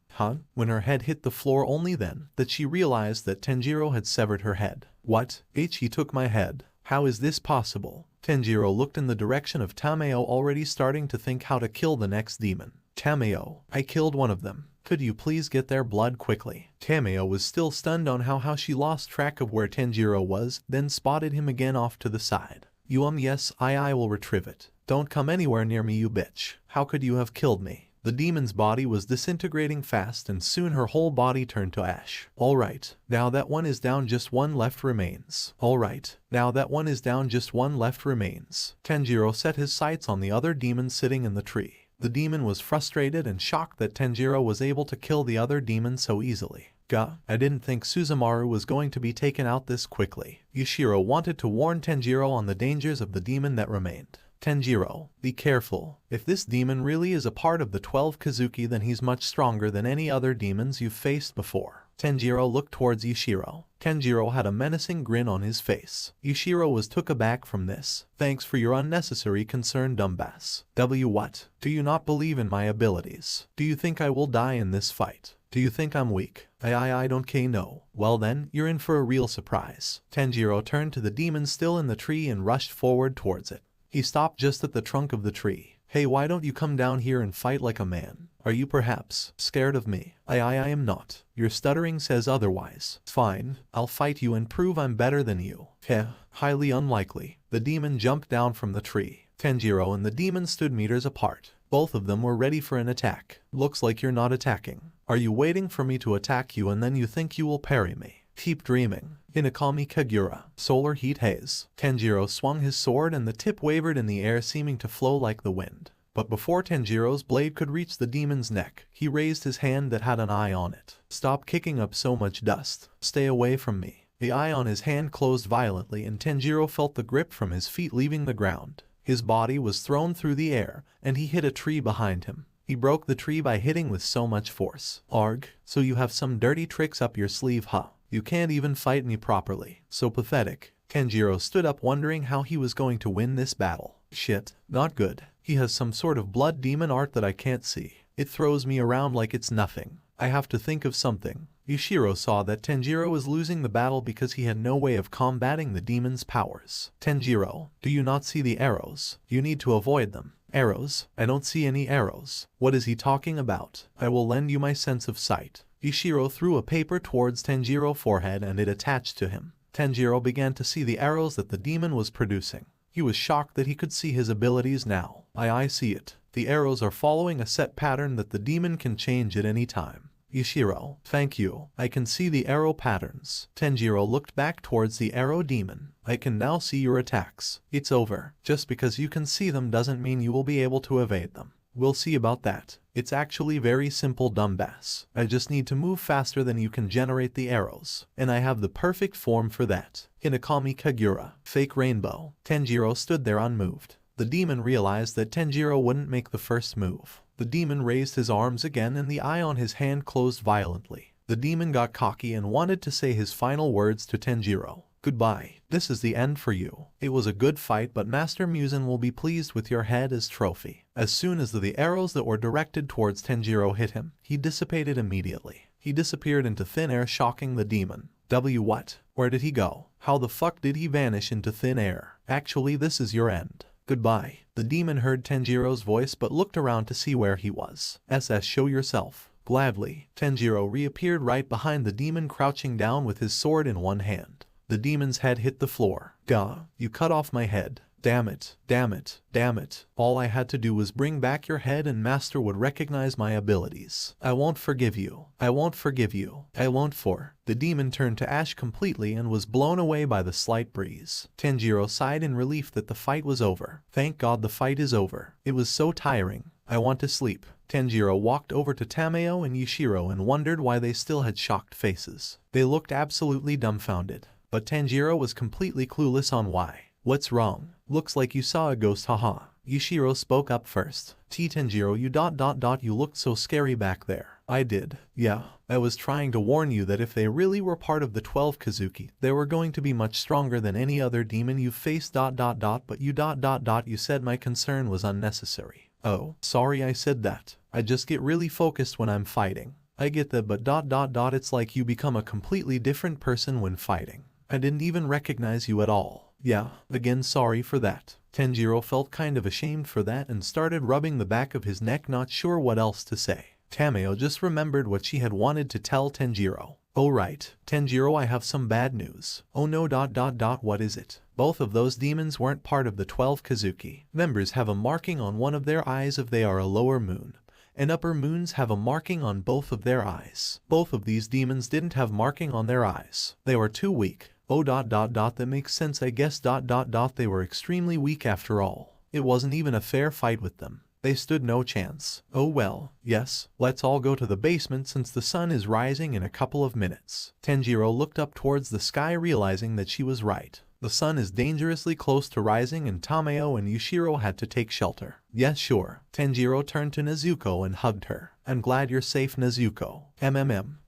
When her head hit the floor, only then that she realized that Tanjiro had severed her head. What? He took my head. How is this possible? Tanjiro looked in the direction of Tamayo, already starting to think how to kill the next demon. Tamayo, I killed one of them. Could you please get their blood quickly? Tamayo was still stunned on how she lost track of where Tanjiro was, then spotted him again off to the side. Yes, I will retrieve it. Don't come anywhere near me, you bitch. How could you have killed me? The demon's body was disintegrating fast and soon her whole body turned to ash. Alright, now that one is down, just one left remains. Alright, now that one is down, just one left remains. Tanjiro set his sights on the other demon sitting in the tree. The demon was frustrated and shocked that Tanjiro was able to kill the other demon so easily. I didn't think Suzumaru was going to be taken out this quickly. Yushiro wanted to warn Tanjiro on the dangers of the demon that remained. Tanjiro, be careful. If this demon really is a part of the 12 Kazuki, then he's much stronger than any other demons you've faced before. Tanjiro looked towards Yushiro. Tanjiro had a menacing grin on his face. Yushiro was took aback from this. Thanks for your unnecessary concern, dumbass. What? Do you not believe in my abilities? Do you think I will die in this fight? Do you think I'm weak? I don't know. Well then, you're in for a real surprise. Tanjiro turned to the demon still in the tree and rushed forward towards it. He stopped just at the trunk of the tree. Hey, why don't you come down here and fight like a man? Are you perhaps scared of me? I am not. Your stuttering says otherwise. Fine, I'll fight you and prove I'm better than you. Heh, highly unlikely. The demon jumped down from the tree. Tanjiro and the demon stood meters apart. Both of them were ready for an attack. Looks like you're not attacking. Are you waiting for me to attack you and then you think you will parry me? Keep dreaming. Hinokami Kagura, solar heat haze. Tanjiro swung his sword and the tip wavered in the air, seeming to flow like the wind. But before Tanjiro's blade could reach the demon's neck, he raised his hand that had an eye on it. Stop kicking up so much dust. Stay away from me. The eye on his hand closed violently and Tanjiro felt the grip from his feet leaving the ground. His body was thrown through the air, and he hit a tree behind him. He broke the tree by hitting with so much force. Arg, so you have some dirty tricks up your sleeve, huh? You can't even fight me properly. So pathetic. Tanjiro stood up wondering how he was going to win this battle. Shit, not good. He has some sort of blood demon art that I can't see. It throws me around like it's nothing. I have to think of something. Yushiro saw that Tanjiro was losing the battle because he had no way of combating the demon's powers. Tanjiro, do you not see the arrows? You need to avoid them. Arrows? I don't see any arrows. What is he talking about? I will lend you my sense of sight. Yushiro threw a paper towards Tanjiro's forehead and it attached to him. Tanjiro began to see the arrows that the demon was producing. He was shocked that he could see his abilities now. I see it. The arrows are following a set pattern that the demon can change at any time. Yushiro, thank you. I can see the arrow patterns. Tanjiro looked back towards the arrow demon. I can now see your attacks. It's over. Just because you can see them doesn't mean you will be able to evade them. We'll see about that. It's actually very simple, dumbass. I just need to move faster than you can generate the arrows. And I have the perfect form for that. Hinokami Kagura, fake rainbow. Tanjiro stood there unmoved. The demon realized that Tanjiro wouldn't make the first move. The demon raised his arms again and the eye on his hand closed violently. The demon got cocky and wanted to say his final words to Tanjiro. Goodbye. This is the end for you. It was a good fight, but Master Muzan will be pleased with your head as trophy. As soon as the arrows that were directed towards Tanjiro hit him, he dissipated immediately. He disappeared into thin air, shocking the demon. What? Where did he go? How the fuck did he vanish into thin air? Actually, this is your end. Goodbye. The demon heard Tanjiro's voice but looked around to see where he was. Show yourself. Gladly. Tanjiro reappeared right behind the demon, crouching down with his sword in one hand. The demon's head hit the floor. Gah, you cut off my head. Damn it, damn it, damn it. All I had to do was bring back your head and Master would recognize my abilities. I won't forgive you. I won't forgive you. I won't for. The demon turned to ash completely and was blown away by the slight breeze. Tanjiro sighed in relief that the fight was over. Thank God the fight is over. It was so tiring. I want to sleep. Tanjiro walked over to Tameo and Yushiro and wondered why they still had shocked faces. They looked absolutely dumbfounded. But Tanjiro was completely clueless on why. What's wrong? Looks like you saw a ghost, haha. Yushiro spoke up first. Tanjiro, you looked so scary back there. I did. Yeah. I was trying to warn you that if they really were part of the 12 Kazuki, they were going to be much stronger than any other demon you've faced, but you said my concern was unnecessary. Oh, sorry I said that. I just get really focused when I'm fighting. I get that, but it's like you become a completely different person when fighting. I didn't even recognize you at all. Yeah, again sorry for that. Tanjiro felt kind of ashamed for that and started rubbing the back of his neck, not sure what else to say. Tameo just remembered what she had wanted to tell Tanjiro. Oh right, Tanjiro, I have some bad news. Oh no, what is it? Both of those demons weren't part of the 12 Kazuki. Members have a marking on one of their eyes if they are a lower moon, and upper moons have a marking on both of their eyes. Both of these demons didn't have marking on their eyes. They were too weak. Oh that makes sense, I guess. They were extremely weak after all. It wasn't even a fair fight with them. They stood no chance. Oh well, yes, let's all go to the basement since the sun is rising in a couple of minutes. Tanjiro looked up towards the sky, realizing that she was right. The sun is dangerously close to rising and Tameo and Yushiro had to take shelter. Yes, sure. Tanjiro turned to Nezuko and hugged her. I'm glad you're safe, Nezuko.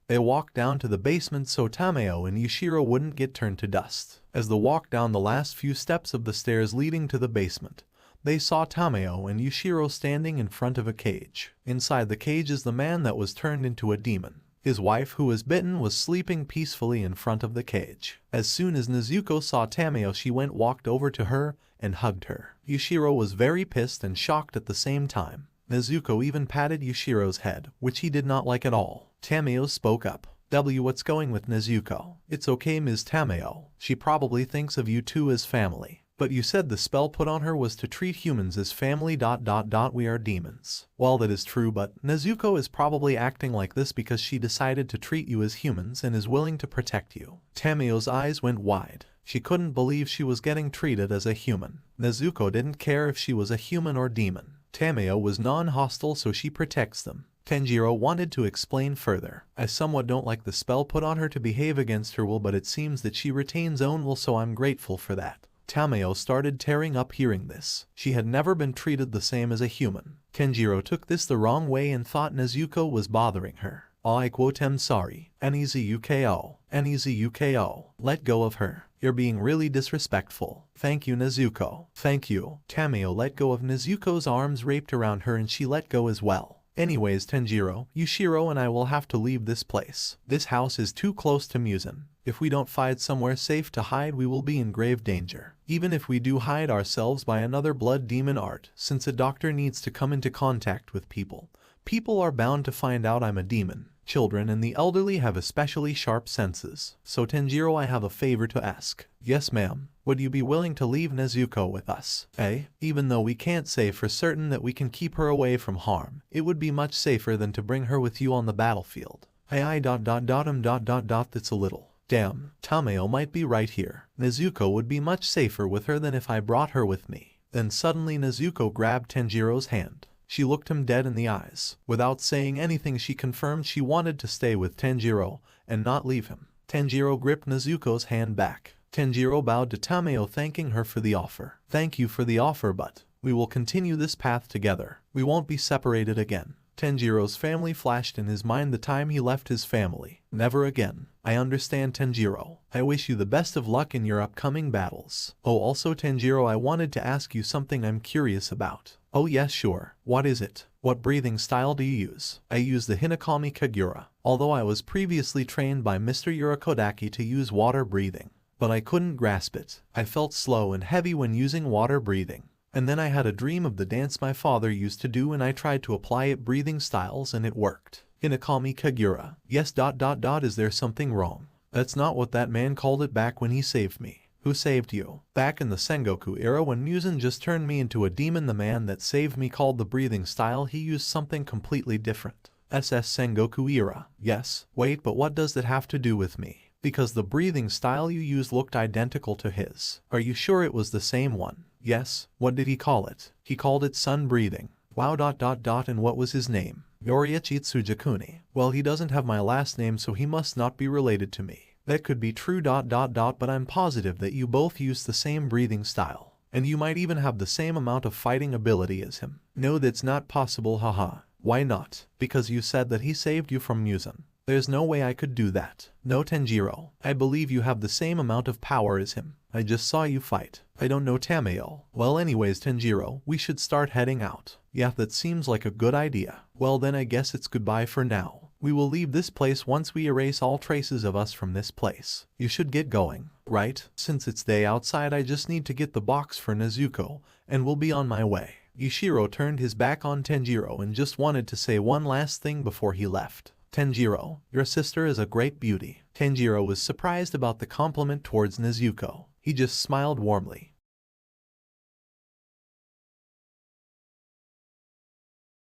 They walked down to the basement so Tameo and Yushiro wouldn't get turned to dust. As they walked down the last few steps of the stairs leading to the basement, they saw Tameo and Yushiro standing in front of a cage. Inside the cage is the man that was turned into a demon. His wife, who was bitten, was sleeping peacefully in front of the cage. As soon as Nezuko saw Tameo, she walked over to her and hugged her. Yushiro was very pissed and shocked at the same time. Nezuko even patted Yushiro's head, which he did not like at all. Tameo spoke up. What's going with Nezuko? It's okay, Ms. Tameo. She probably thinks of you two as family. But you said the spell put on her was to treat humans as family. We are demons. Well, that is true, but Nezuko is probably acting like this because she decided to treat you as humans and is willing to protect you. Tameo's eyes went wide. She couldn't believe she was getting treated as a human. Nezuko didn't care if she was a human or demon. Tameo was non-hostile, so she protects them. Tanjiro wanted to explain further. I somewhat don't like the spell put on her to behave against her will, but it seems that she retains own will, so I'm grateful for that. Tameo started tearing up hearing this. She had never been treated the same as a human. Tanjiro took this the wrong way and thought Nezuko was bothering her. I quote, I'm sorry. Nezuko. Let go of her. You're being really disrespectful. Thank you, Nezuko. Thank you. Tameo let go of Nezuko's arms wrapped around her and she let go as well. Anyways, Tanjiro, Yushiro and I will have to leave this place. This house is too close to Muzan. If we don't find somewhere safe to hide, we will be in grave danger. Even if we do hide ourselves by another blood demon art, since a doctor needs to come into contact with people. People are bound to find out I'm a demon. Children and the elderly have especially sharp senses. So Tanjiro, I have a favor to ask. Yes, ma'am. Would you be willing to leave Nezuko with us? Even though we can't say for certain that we can keep her away from harm, it would be much safer than to bring her with you on the battlefield. That's a little. Damn, Tameo might be right here. Nezuko would be much safer with her than if I brought her with me. Then suddenly Nezuko grabbed Tanjiro's hand. She looked him dead in the eyes. Without saying anything, she confirmed she wanted to stay with Tanjiro and not leave him. Tanjiro gripped Nezuko's hand back. Tanjiro bowed to Tameo, thanking her for the offer. Thank you for the offer, but we will continue this path together. We won't be separated again. Tanjiro's family flashed in his mind the time he left his family. Never again. I understand, Tanjiro. I wish you the best of luck in your upcoming battles. Oh, also Tanjiro, I wanted to ask you something I'm curious about. Oh yes, sure. What is it? What breathing style do you use? I use the Hinokami Kagura. Although I was previously trained by Mr. Yoriichi to use water breathing, but I couldn't grasp it. I felt slow and heavy when using water breathing. And then I had a dream of the dance my father used to do and I tried to apply it breathing styles and it worked. Hinokami Kagura. Yes. Is there something wrong? That's not what that man called it back when he saved me. Who saved you? Back in the Sengoku era when Muzan just turned me into a demon, the man that saved me called the breathing style he used something completely different. Sengoku era. Yes. Wait, but what does that have to do with me? Because the breathing style you used looked identical to his. Are you sure it was the same one? Yes. What did he call it? He called it sun breathing. Wow. And what was his name? Yoriichi Tsujakuni. Well, he doesn't have my last name, so he must not be related to me. That could be true. But I'm positive that you both use the same breathing style. And you might even have the same amount of fighting ability as him. No, that's not possible, haha. Why not? Because you said that he saved you from Muzan. There's no way I could do that. No, Tanjiro. I believe you have the same amount of power as him. I just saw you fight. I don't know, Tameo. Well, anyways, Tanjiro, we should start heading out. Yeah, that seems like a good idea. Well then, I guess it's goodbye for now. We will leave this place once we erase all traces of us from this place. You should get going, right? Since it's day outside, I just need to get the box for Nezuko, and we'll be on my way. Yushiro turned his back on Tanjiro and just wanted to say one last thing before he left. Tanjiro, your sister is a great beauty. Tanjiro was surprised about the compliment towards Nezuko. He just smiled warmly.